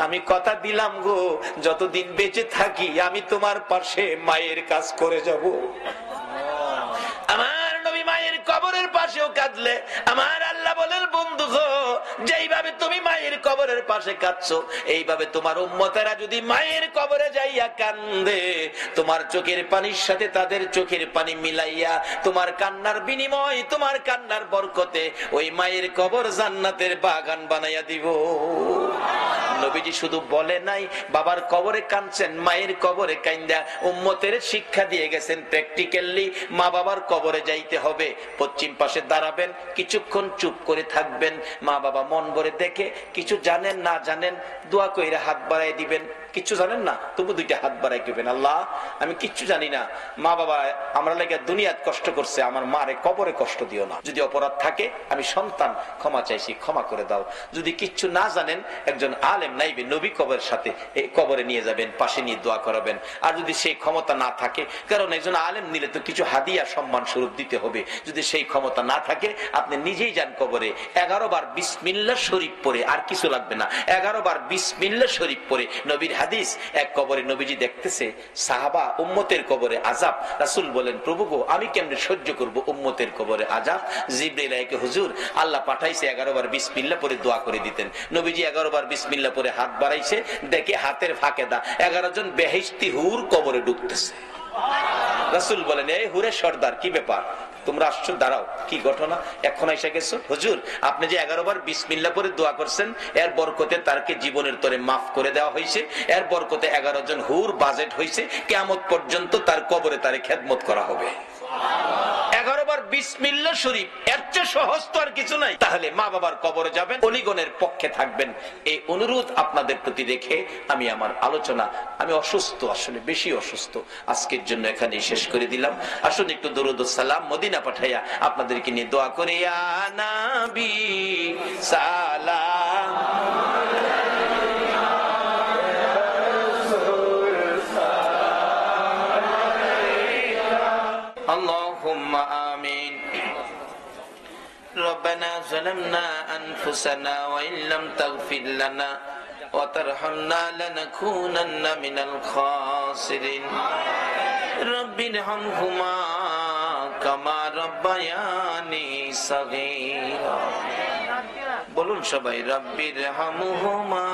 A: আমি কথা দিলাম গো, যতদিন বেঁচে থাকি আমি তোমার পাশে মায়ের কাজ করে যাব। আমার নবী মায়ের কবরের পাশেও কাঁদলে আমার আল্লাহ বলেন, বন্ধু গো যেইভাবে তুমি মায়ের কবরের পাশে কাঁদছো, এইভাবে তোমার উম্মতেরা যদি মায়ের কবরে যাইয়া কান্দে, তোমার চোখের পানির সাথে তাদের চোখের পানি মিলাইয়া তোমার কান্নার বিনিময়, তোমার কান্নার বরকতে ওই মায়ের কবর জান্নাতের বাগান বানাইয়া দিব। নবীজি শুধু বলে নাই, বাবার কবরে কাঁদছেন, মায়ের কবরে কান্দা উম্মতের শিক্ষা দিয়ে গেছেন প্র্যাকটিক্যালি। মা বাবার কবরে যাইতে হবে, পশ্চিম পাশে দাঁড়াবেন, কিছুক্ষণ চুপ করে থাকবেন, মা বাবা মন ভরে দেখে, কিছু জানেন না জানেন দোয়া কইরা হাত বাড়াই দিবেন, কিচ্ছু জানেন না তবু দুইটা হাত বাড়াই দিবেন, আল্লাহ আমি কিচ্ছু জানি না, মা বাবা আমরা লাগে দুনিয়াত কষ্ট করছে, আমার মারে কবরে কষ্ট দিও না। যদি অপরাধ থাকে আমি সন্তান ক্ষমা চাইছি, ক্ষমা করে দাও। যদি কিচ্ছু না জানেন একজন আলেম নাইবে নবী কবরের সাথে এই কবরে নিয়ে যাবেন, পাশে নিয়ে দোয়া করাবেন। আর যদি সেই ক্ষমতা না থাকে, কারণ একজন আলেম নিলে তো কিছু হাদিয়া সম্মান স্বরূপ দিতে হবে, যদি সেই ক্ষমতা না থাকে আপনি নিজেই যান কবরে, 11 বার বিসমিল্লাহ শরীফ পড়ে, আর কিছু লাগবে না, 11 বার বিসমিল্লাহ শরীফ পড়ে। নবীর হাদিস, এক কবরে নবীজি দেখতেছে সাহাবা উম্মতের কবরে আযাব, রাসূল বলেন, প্রভু গো আমি কেমনে সহ্য করব উম্মতের কবরে আযাব। জিবরাইল আইকে, হুজুর আল্লাহ পাঠাইছে 11 বার বিসমিল্লাহ পড়ে দোয়া করে দিতেন। নবীজি 11 বার বিসমিল্লাহ পড়ে হাত বাড়াইছে, দেখে হাতের ফাঁকে 11 জন বেহেশতি হুর কবরে ঢুকতেছে। রাসূল বলেন, এই হুরে সর্দার কি ব্যাপার, তোমরা আসছো, দাঁড়াও কি ঘটনা, এখন এসে গেছো? হুজুর আপনি যে 11 বার বিসমিল্লাহ পড়ে দোয়া করছেন, এর বরকতে তারকে জীবনের তরে মাফ করে দেওয়া হয়েছে, এর বরকতে 11 জন হুর বাজেট হয়েছে, কিয়ামত পর্যন্ত তার কবরে তারে খেদমত করা হবে। 11 বার বিসমিল্লাহ শরীফ, এর চেয়ে সহজ তো আর কিছু নাই। তাহলে মা বাবার কবরে যাবেন, অলিগণের পক্ষে থাকবেন, এই অনুরোধ আপনাদের প্রতি রেখে আমি আমার আলোচনা, আমি অসুস্থ, আসলে বেশি অসুস্থ, আজকের জন্য এখানেই শেষ করে দিলাম। আসুন একটু দরুদ ও সালাম মদিনা পাঠাইয়া আপনাদেরকে নিয়ে দোয়া করে, ইয়া নবী সালাম আল্লাহুম্মা আমিন। ربنا ظلمنا أنفسنا وإن لم تغفر لنا وترحمنا لنكونن من الخاسرين رب ارحمهما كما ربياني صغيرا বলুন সবাই, রব্বি রহমহুমা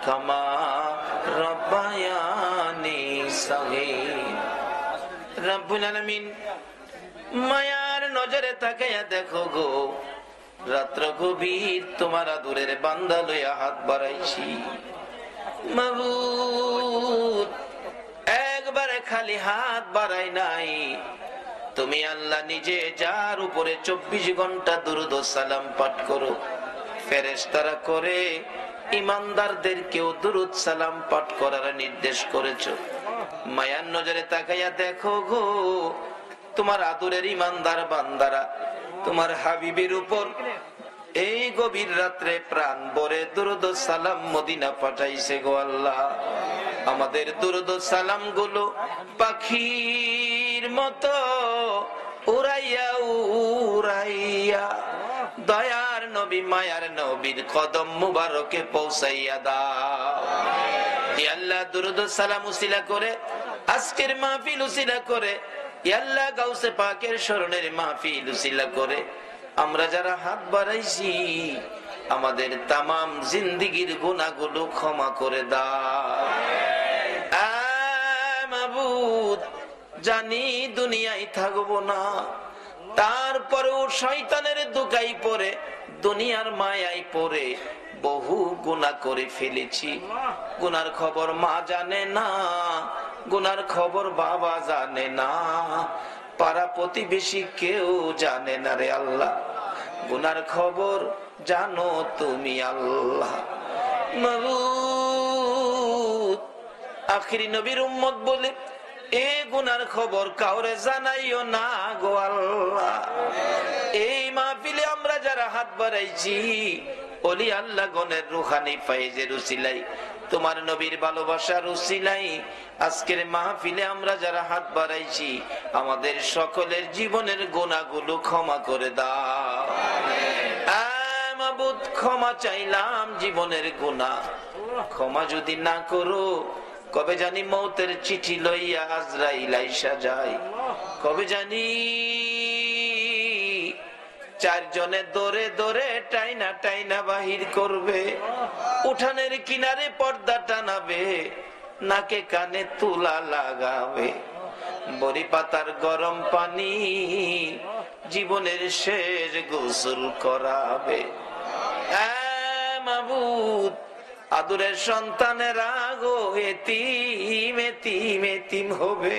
A: কামা রব্বায়ানি সগীরা। রব্বুল আলামিন মায়ার নজরে তাকাইয়া দেখো গো, রাত্র গভীর তোমার আদরের বান্দা লইয়া হাত বাড়াইছি, মাবুদ একবারে খালি হাত বাড়াই নাই, তুমি আল্লাহ নিজে যার উপরে 24 ঘন্টা দুরূদ ও সালাম পাঠ করো, ফেরেশতারা করে ইমানদারদেরকেও দুরূদ সালাম পাঠ করার নির্দেশ করেছো। মায়ার নজরে তাকাইয়া দেখো গো, তোমার আদরের ইমানদার বান্দারা তোমার হাবিবের উপর এই গভীর রাত্রে প্রাণ ভরে দুরূদ ও সালাম মদিনা পাঠাইছে গো আল্লাহ। আমাদের দুরূদ ও সালাম গুলো পাখির মতো উড়াইয়া উড়াইয়া দয়ার নবী মায়ার নবীর কদম মুবারকে পৌঁছাইয়া দাও। হে আল্লাহ, দুরূদ ও সালাম উসিলা করে, আজকের মাহফিল উসিলা করে ইয়া আল্লাহ গাউসে পাকের স্মরণের মাহফিল উসিলা করে আমরা যারা হাত বাড়াইছি আমাদের তামাম জিন্দেগীর গুনাহগুলো ক্ষমা করে দাও। মাবুদ, জানি দুনিয়ায় থাকবো না, তারপরেও শয়তানের দোকাই পড়ে দুনিয়ার মায়ায় পড়ে বহু গুনাহ করে ফেলেছি। গুনার খবর মা জানে না, গুনার খবর বাবা জানে না, পাড়া প্রতিবেশী কেউ জানে না রে আল্লাহ। গুনার খবর জানো তুমি আল্লাহ। মাবুদ, আখিরি নবীর উম্মত বলে এ গুনার খবর কাউরে জানাইও না গো আল্লাহ। এই মাহফিলে আমরা যারা হাত বাড়াইছি ওলি আল্লাহ গণের রুহানি ফায়েজের উসিলাই, তোমার নবীর ভালোবাসার উসিলাই আজকের মাহফিলে আমরা যারা হাত বাড়াইছি আমাদের সকলের জীবনের গুনাহগুলো ক্ষমা করে দাও। মাবুদ, ক্ষমা চাইলাম জীবনের গুনাহ, ক্ষমা যদি না করো কবে জানি মৌতের চিঠি লইয়া আজরাইল আইসা যায়, কবে জানি চারজনে দৌড়ে দৌড়ে টাইনা টাইনা বাহির করবে, উঠানের কিনারে পর্দা টানাবে, নাকে কানে তুলা লাগাবে, বড়ি পাতার গরম পানি জীবনের শেষ গোসল করাবে। মাবুদ, আদরের সন্তানেরা গো এতিম এতিম এতিম হবে,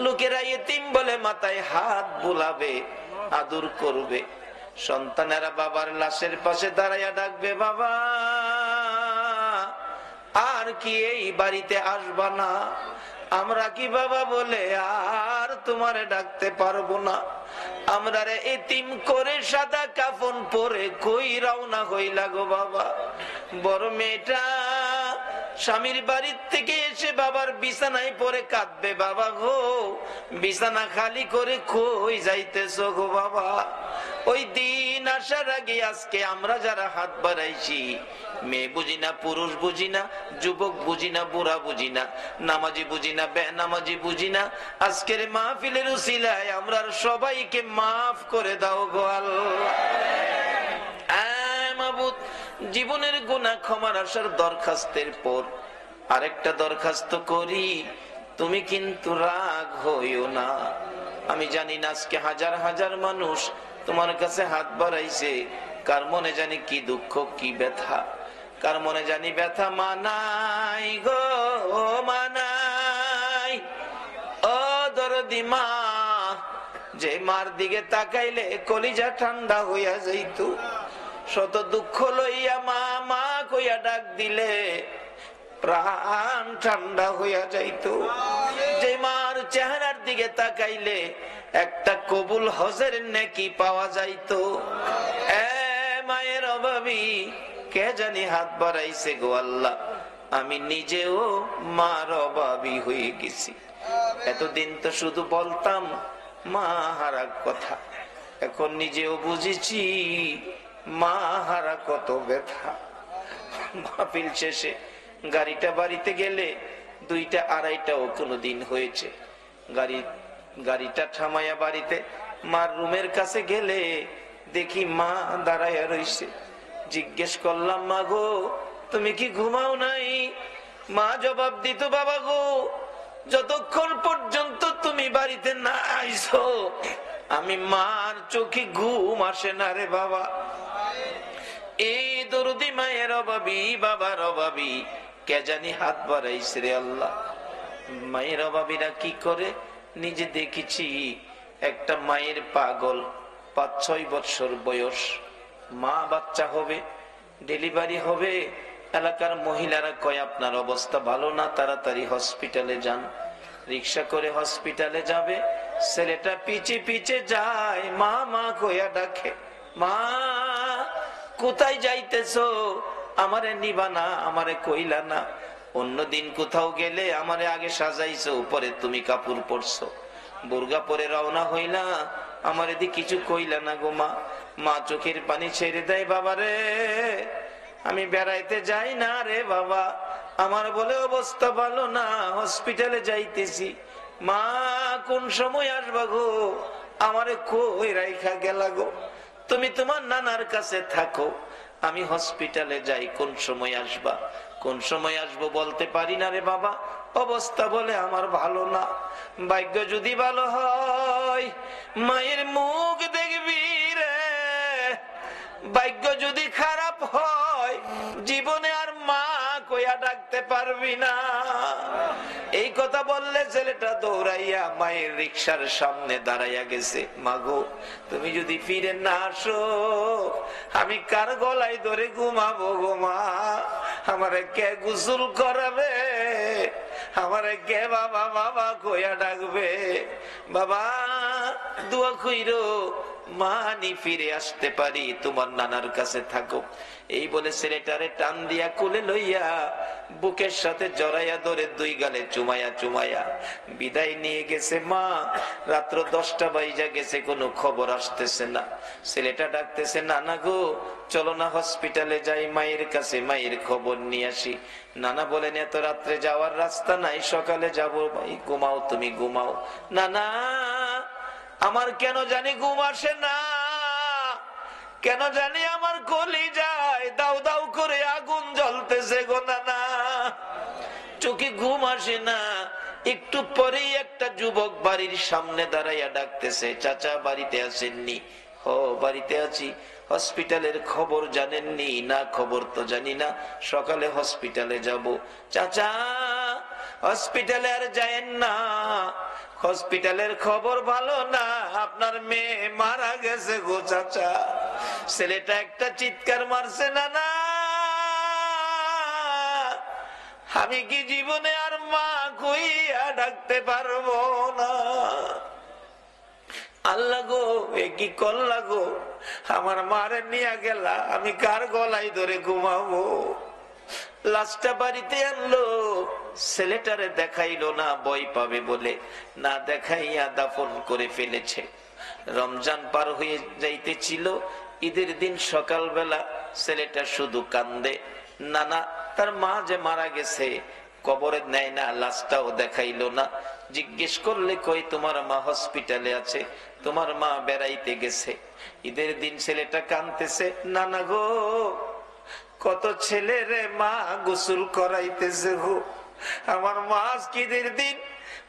A: লোকেরা এতিম বলে মাথায় হাত বুলাবে, আদর করবে। সন্তানেরা বাবার লাশের পাশে দাঁড়াইয়া ডাকবে, বাবা আর কি এই বাড়িতে আসবা না? আমরা কি বাবা বলে আর তোমারে ডাকতে পারবো না? আমরা রে এতিম করে সাদা কাফন পরে কই রওনা হইলা গো বাবা। বড় মেয়েটা স্বামীর বাড়ির থেকে এসে বাবার বিছানায় পরে কাঁদবে, বাবা গো বিছানা খালি করে কই যাইতেছো গো বাবা? ওই দিন আসার আগে আজকে আমরা যারা হাত বাড়াইছি, মেয়ে বুঝি না, পুরুষ বুঝি না, যুবক বুঝি না, বুড়া বুঝি না, নামাজি বুঝি না, বেনামাজি বুঝি না, আজকের মাহফিলের উসিলায় আমরা সবাইকে মাফ করে দাও গো আল্লাহ। মাবুদ, জীবনের গুনাহ ক্ষমার আসার দরখাস্তের পর আরেকটা দরখাস্ত করি, তুমি কিন্তু রাগ হইও না। আমি জানি না আজকে হাজার হাজার মানুষ তোমার কাছে হাত বাড়াইছে, কার মনে জানি কি দুঃখ কি ব্যথা, কার মনে জানি ব্যথা মানাই গো মানাই। ও দরদি মা, যে মার দিকে তাকাইলে কলিজা ঠান্ডা হইয়া যাইত, শত দুঃখ লইয়া মা মা কইয়া ডাক দিলে প্রাণ ঠান্ডা হইয়া যাইত, যে মার চেহারার দিকে তাকাইলে একটা কবুল হজের নেকি পাওয়া যাইত। মায়ের অভাবী কে জানি হাত বাড়াইছে গো আল্লাহ, আমি নিজেও মার অভাবী হয়ে গেছি। এতদিন তো শুধু বলতাম মা হারা কথা, এখন নিজেও বুঝেছি মা হারা কত ব্যথা। মাহফিল শেষে গাড়িটা বাড়িতে গেলে 2টা 2:30টাও কোনদিন হয়েছে, গাড়িটা থামাইয়া বাড়িতে মার রুমের কাছে গেলে দেখি মা দাঁড়াইয়া রইছে। জিজ্ঞেস করলাম, মা গো তুমি কি ঘুমাও নাই? মা জবাব দিত, বাবা গো যতক্ষণ পর্যন্ত তুমি বাড়িতে না আইছো আমি মার চোখে ঘুম আসে না রে বাবা। এই দরদি মায়ের অভাবী বাবার অভাবী কে জানি হাত বাড়াইছে রে আল্লাহ। মায়ের অভাবীরা কি করে নিজে দেখেছি, একটা মায়ের পাগল 5-6 বছর বয়স, মা বাচ্চা হবে, ডেলিভারি হবে, এলাকার মহিলারা কয় আপনার অবস্থা ভালো না, তাড়াতাড়ি হসপিটালে যান। রিক্সা করে হসপিটালে যাবে, ছেলেটা পিছে পিছে যায়, মা মা কইয়া ডাকে, মা কোথায় যাইতেছো? আমারে নিবা না, আমারে কইলা না। অন্যদিন কোথাও গেলে আমারে আগে সাজাইছো, উপরে তুমি কাপড় পরছো, বুরগা পরে রওনা হইলা, আমারে দি কিছু কইলা না গো মা। মা চোখের পানি ছেড়ে দেয়, বাবা রে আমি বেড়াইতে যাই না রে বাবা, আমার বলে অবস্থা ভালো না, হসপিটালে যাইতেছি। মা কোন সময় আসবা গো, আমারে কই রাইখা গেলা গো, তুমি তোমার নানার কাছে থাকো, আমি হসপিটালে যাই, কোন সময় আসবা? কোন সময় আসবো বলতে পারি না রে বাবা, অবস্থা বলে আমার ভালো না। ভাগ্য যদি ভালো হয় মায়ের মুখ দেখবি রে, ভাগ্য যদি খারাপ হয় জীবনে আর মা কইয়া ডাকতে পারবি না। এই কথা বললে ছেলেটা দৌড়াইয়া মায়ের রিকশার সামনে দাঁড়াইয়া গেছে। মাগো তুমি যদি ফিরে না আসো আমি কার গলায় ধরে ঘুমাবো গো মা, আমারে কে গোসল করাবে, আমারে কে বাবা বাবা কইয়া ডাকবে? বাবা দোয়া কইরো মানি ফিরে আসতে পারি, তোমার নানার কাছে থাকো। এই বলে ছেলেটারে টান দিয়া কোলে লইয়া বুকের সাথে জড়াইয়া ধরে দুই গালে চুমাইয়া চুমাইয়া বিদায় নিয়ে গেছে মা। রাত্র 10টা বাজে গেছে, কোনো খবর আসতেছে না। ছেলেটা ডাকতেছে, নানা গো চলো না হসপিটালে যাই, মায়ের কাছে মায়ের খবর নিয়ে আসি। নানা বলেন এত রাত্রে যাওয়ার রাস্তা নাই, সকালে যাবো, ঘুমাও তুমি ঘুমাও। নানা আমার কেন জানি ঘুম আসে না, কেন জানি আমার কলি যায় দাউ দাউ করে আগুন জ্বলতেছে গো নানা, চোখে ঘুম আসে না। একটু পরেই একটা যুবক বাড়ির সামনে দাঁড়াইয়া ডাকতেছে, চাচা বাড়িতে আসেননি? ও বাড়িতে আছি। হসপিটালের খবর জানেননি? না খবর তো জানি না, সকালে হসপিটালে যাব। চাচা হসপিটালে আর যায়েন না, হসপিটালের খবর ভালো না, আপনার মেয়ে মারা গেছে গো চাচা। ছেলেটা একটা চিৎকার মারছে, না না আমি কি জীবনে আর মা কইয়া ডাকতে পারবো না। আল্লাহ গো এ কি করলা গো, আমার মারে নিয়ে গেলা, আমি কার গলায় ধরে ঘুমাবো? লাশটা বাড়িতে আনলো, ছেলেটারে দেখাইলো না ভয় পাবে বলে, না দেখাইয়া দাফন করে ফেলেছে। রমজান পার হয়ে যাইতেছিল, ঈদের দিন সকালবেলা ছেলেটা শুধু কান্দে, নানা তার মা যে মারা গেছে কবরে নেয় না, লাশটাও দেখাইলো না। জিজ্ঞেস করলে কই তোমার মা হসপিটালে আছে, তোমার মা বেড়াইতে গেছে। ঈদের দিন ছেলেটা কাঁদতেছে, নানা গো কত ছেলে রে মা গোসল করাইতেছে গো, আমার মা ঈদের দিন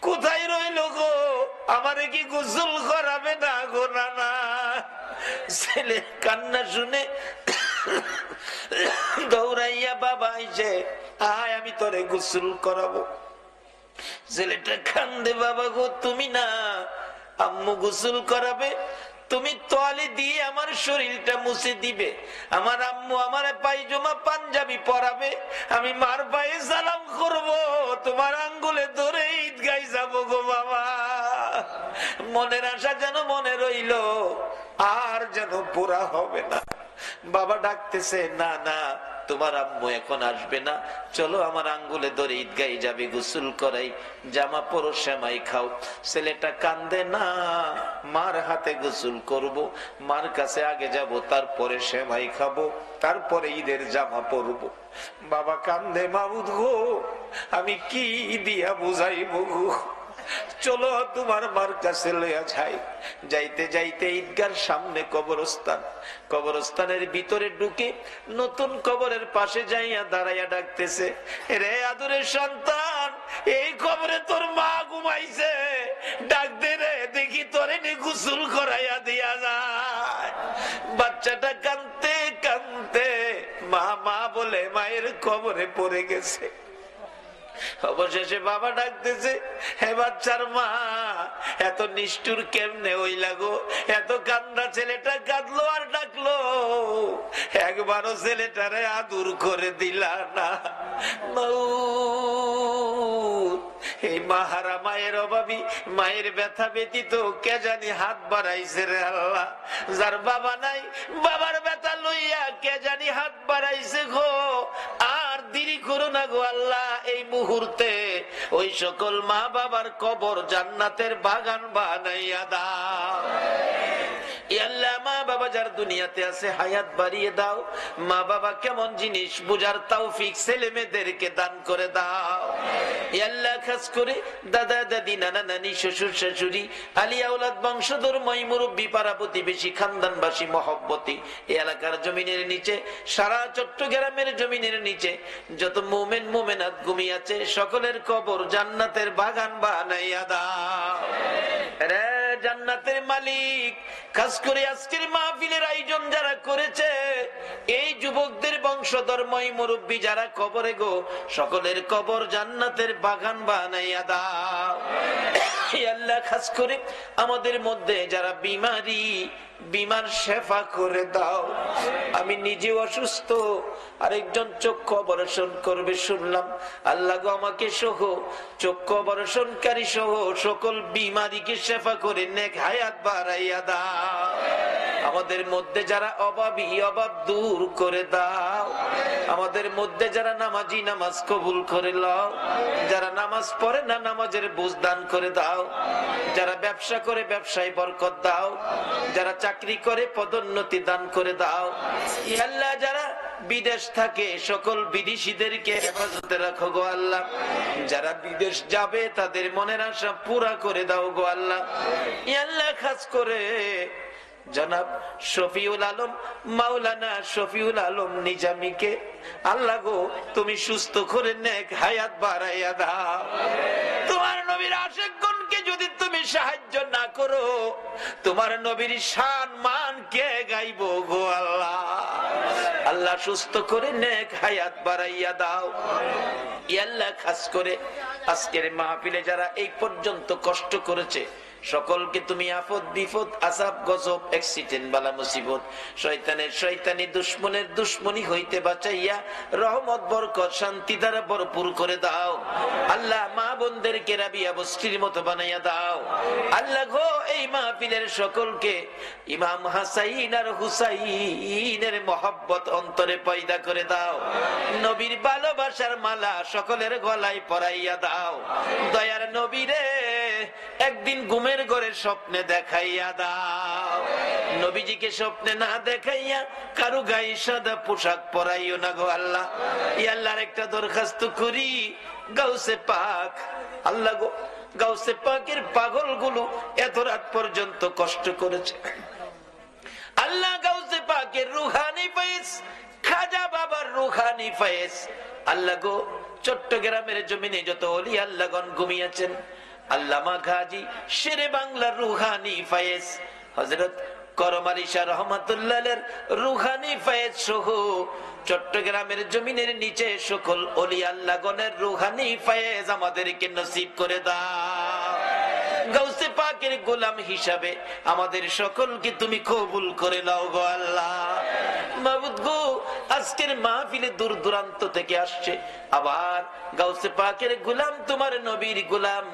A: কোথায় রইল গো, আমারে কি গোসল করাবে না গো নানা? ছেলে কান্না শুনে দৌড়াইয়া বাবা আইছে, আয় আমি তোরে গোসল করাবো। ছেলেটা কান্দে, বাবা গো তুমি না, আম্মু গোসল করাবে, তুমি তোয়ালে দিয়ে আমার শরীরটা মুছে দিবে, আমার আম্মু আমার পায়জামা পাঞ্জাবি পরাবে, আমি মার পায়ে সালাম করব, তোমার আঙ্গুলে ধরে ঈদগাহ যাবো গো বাবা। মনের আশা যেন মনে রইল, আর যেন পুরা হবে না। বাবা ডাকতেছে, না না তোমার আম্মু এখন আসবে না, চলো আমার আঙ্গুলে ধরে ঈদগাহে যাবে, গোসল করাই, জামা পরো, সেমাই খাও। ছেলেটা কান্দে, না মার হাতে গোসল করব, মার কাছে আগে যাব, তারপরে সেমাই খাবো, তারপরে ঈদের জামা পরবো। বাবা কান্দে, মাবুদ গো আমি কি দিয়া বুঝাইব গো, চলো তোমার মার কাছে লইয়া যাই। যাইতে যাইতে ঈদগার সামনে কবরস্থান, কবরস্থানের ভিতরে ঢুকে নতুন কবরের পাশে যাইয়া দাঁড়াইয়া ডাকতেছে, রে আদরের সন্তান, এই কবরে তোর মা ঘুমাইছে, ডাক দে রে দেখি তোরে নি গোসল করাইয়া দিয়া যায়। বাচ্চাটা কাঁদতে কাঁদতে মা মা বলে মায়ের কবরে পড়ে গেছে। অবশেষে বাবা ডাকতেছে, হে বাচ্চার মা এত নিষ্ঠুর কেমনে হইলা গো, এত কান্দা ছেলেটা কাঁদলো আর ডাকলো, একবারও ছেলেটারে আদর করে দিলা না। এই মাহারা মায়ের অভাবী, মায়ের ব্যথা ব্যতীত কে জানি হাত বাড়াইছে রে আল্লাহ, যার বাবা নাই বাবার ব্যথা লইয়া কে জানি হাত বাড়াইছে গো। আর দেরি করো না গো আল্লাহ, এই মুহূর্তে ওই সকল মা বাবার কবর জান্নাতের বাগান বানাইয়া দাও। আল্লাহ মা বাবা যার দুনিয়াতে আছে হায়াত বাড়িয়ে দাও, মা বাবা কেমন জিনিস বুঝার তৌফিক ছেলে মেয়েদেরকে দান করে দাও। আল্লাহ খাস করে দাদা দাদি নানা নানি শ্বশুর শাশুড়ি আলিয়া আওলাদ বংশধর মই মুরব্বী পাড়া প্রতিবেশী খানদানবাসী মহব্বতী এই এলাকার জমিনের নিচে সারা চট্টগ্রামের জমিনের নিচে যত মুমিন মুমিনাত ঘুমিয়ে আছে সকলের কবর জান্নাতের বাগান বানাইয়া দাও রে জান্নাতের মালিক। খাস করে আজকের মাহফিলের আয়োজন যারা করেছে এই যুবকদের বংশধর মই মুরব্বী যারা কবরে গো সকলের কবর জান্নাতের বাগান বানাইয়া দাও আল্লাহ। খাস করে আমাদের মধ্যে যারা বিমার শেফা করে দাও। আমি নিজে অসুস্থ, আরেকজন চক্ষু অপারেশন করবে শুনলাম, আল্লাহ গো আমাকে সহ চক্ষু অপারেশনকারী সহ সকল বিমারীকে শেফা করে নেক হায়াত বাড়াইয়া দাও। আমাদের মধ্যে যারা অভাবী অভাব দূর করে দাও। আমাদের মধ্যে যারা নামাজি নামাজ কবুল করে লও, যারা নামাজ পড়ে না নামাজের বুঝ দান করে দাও, যারা ব্যবসা করে ব্যবসায় বরকত দাও, যারা চাকরি করে পদোন্নতি দান করে দাও। আল্লাহ যারা বিদেশ থাকে সকল বিদেশিদেরকে হেফাজতে রাখো গো আল্লাহ। যারা বিদেশ যাবে তাদের মনের আশা পুরা করে দাও গো আল্লাহ। আল্লাহ খাস করে জনাব শফিউল আলম মাওলানা শফিউল আলম নিজামীকে আল্লাহ গো তুমি সুস্থ করে নেক হায়াত বাড়াইয়া দাও। তোমার নবীর আশিকগণকে যদি তুমি সাহায্য না করো তোমার নবীর শান মান কে গাইব গো আল্লাহ। আল্লাহ সুস্থ করে নেক হায়াত বাড়াইয়া দাও। আল্লাহ খাস করে আজকের মাহফিলে যারা এই পর্যন্ত কষ্ট করেছে সকলকে তুমি আফত বিপদ আযাব গজব অ্যাক্সিডেন্ট বালা মুসিবত শয়তানের শয়তানি দুশমনের দুশমনি হইতে বাঁচাইয়া রহমত বরকত শান্তি দ্বারা ভরপুর করে দাও আল্লাহ। মা বোনদেরকে রাবিয়া বস্তির মতো বানাইয়া দাও আল্লাহ গো। এই মাহফিলের সকলকে ইমাম হাসাইন আর হুসাইনের মহব্বত অন্তরে পয়দা করে দাও। নবীর ভালোবাসার মালা সকলের গলায় পরাইয়া দাও দয়ার নবীরে একদিন ঘুমের ঘরে স্বপ্নে দেখাইয়া দাও। নবীজিকে স্বপ্নে না দেখাইয়া কারো গায়ে সাদা পোশাক পরাইও না গো আল্লাহ। আল্লাহর একটা দরখাস্ত করি, গাউসে পাক আল্লাহ গো, গাউসে পাকের পাগল গুলো এত রাত পর্যন্ত কষ্ট করেছে আল্লাহ। গাউসে পাকের রুহানি ফয়েজ খাজা বাবার রুহানি ফয়েজ আল্লাহ গো। চট্টগ্রামের জমিনে যত ওলি আল্লাহগণ ঘুমিয়েছেন আল্লামা গাজী শেরে বাংলার রুহানি ফয়েজ, হযরত করম আলী শাহ রহমাতুল্লাহের রুহানি ফয়েজ সহ চট্টগ্রামের জমিনের নিচে সকল ওলি আল্লাহগণের রুহানি ফয়েজ আমাদেরকে নসিব করে দাও। গাউসে পাকের গোলাম হিসাবে আমাদের সকলকে তুমি কবুল করে নাও গো আল্লাহ। মাবুদ গো, আজকের মাহফিলে দূর দূরান্ত থেকে আসছে আবার গাউসে পাকের গোলাম তোমার নবীর গোলাম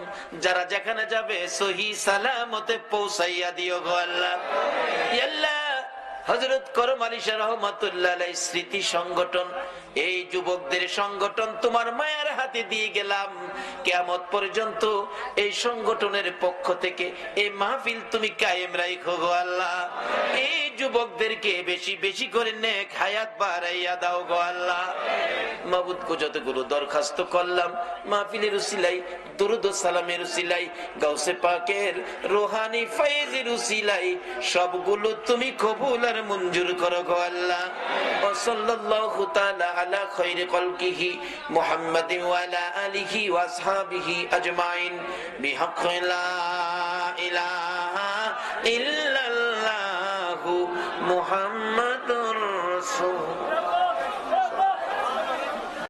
A: যারা যেখানে যাবে সহি সালামতে পৌঁছাইয়া দিও গো আল্লাহ। আল্লাহ হযরত করম আলী শাহ রহমাতুল্লাহ আলাইহি স্মৃতি সংগঠন এই যুবকদের সংগঠন তোমার মায়ের হাতে দিয়ে গেলাম। কিয়ামত পর্যন্ত এই সংগঠনের পক্ষ থেকে এই মাহফিল তুমি কায়েম রাখো গো আল্লাহ। এই যুবকদেরকে বেশি বেশি করে নেক হায়াত বাড়াইয়া দাও গো আল্লাহ। মাবুদ কো যতগুলো দরখাস্ত করলাম মাহফিলের উসিলাই দুরুদ ও সালামের উসিলাই গাউসে পাকের রুহানি ফয়েজের উসিলাই সবগুলো তুমি কবুল আর মঞ্জুর করো গো আল্লাহ। ওয়া সাল্লাল্লাহু তাআলা আলা খায়রি খালকিহি মুহাম্মাদিন ওয়া আলা আলিহি ওয়া আসহাবিহি আজমাইন বিহাক্কি লা ইলাহা ইল্লাল্লাহু মুহাম্মাদুর রাসূল।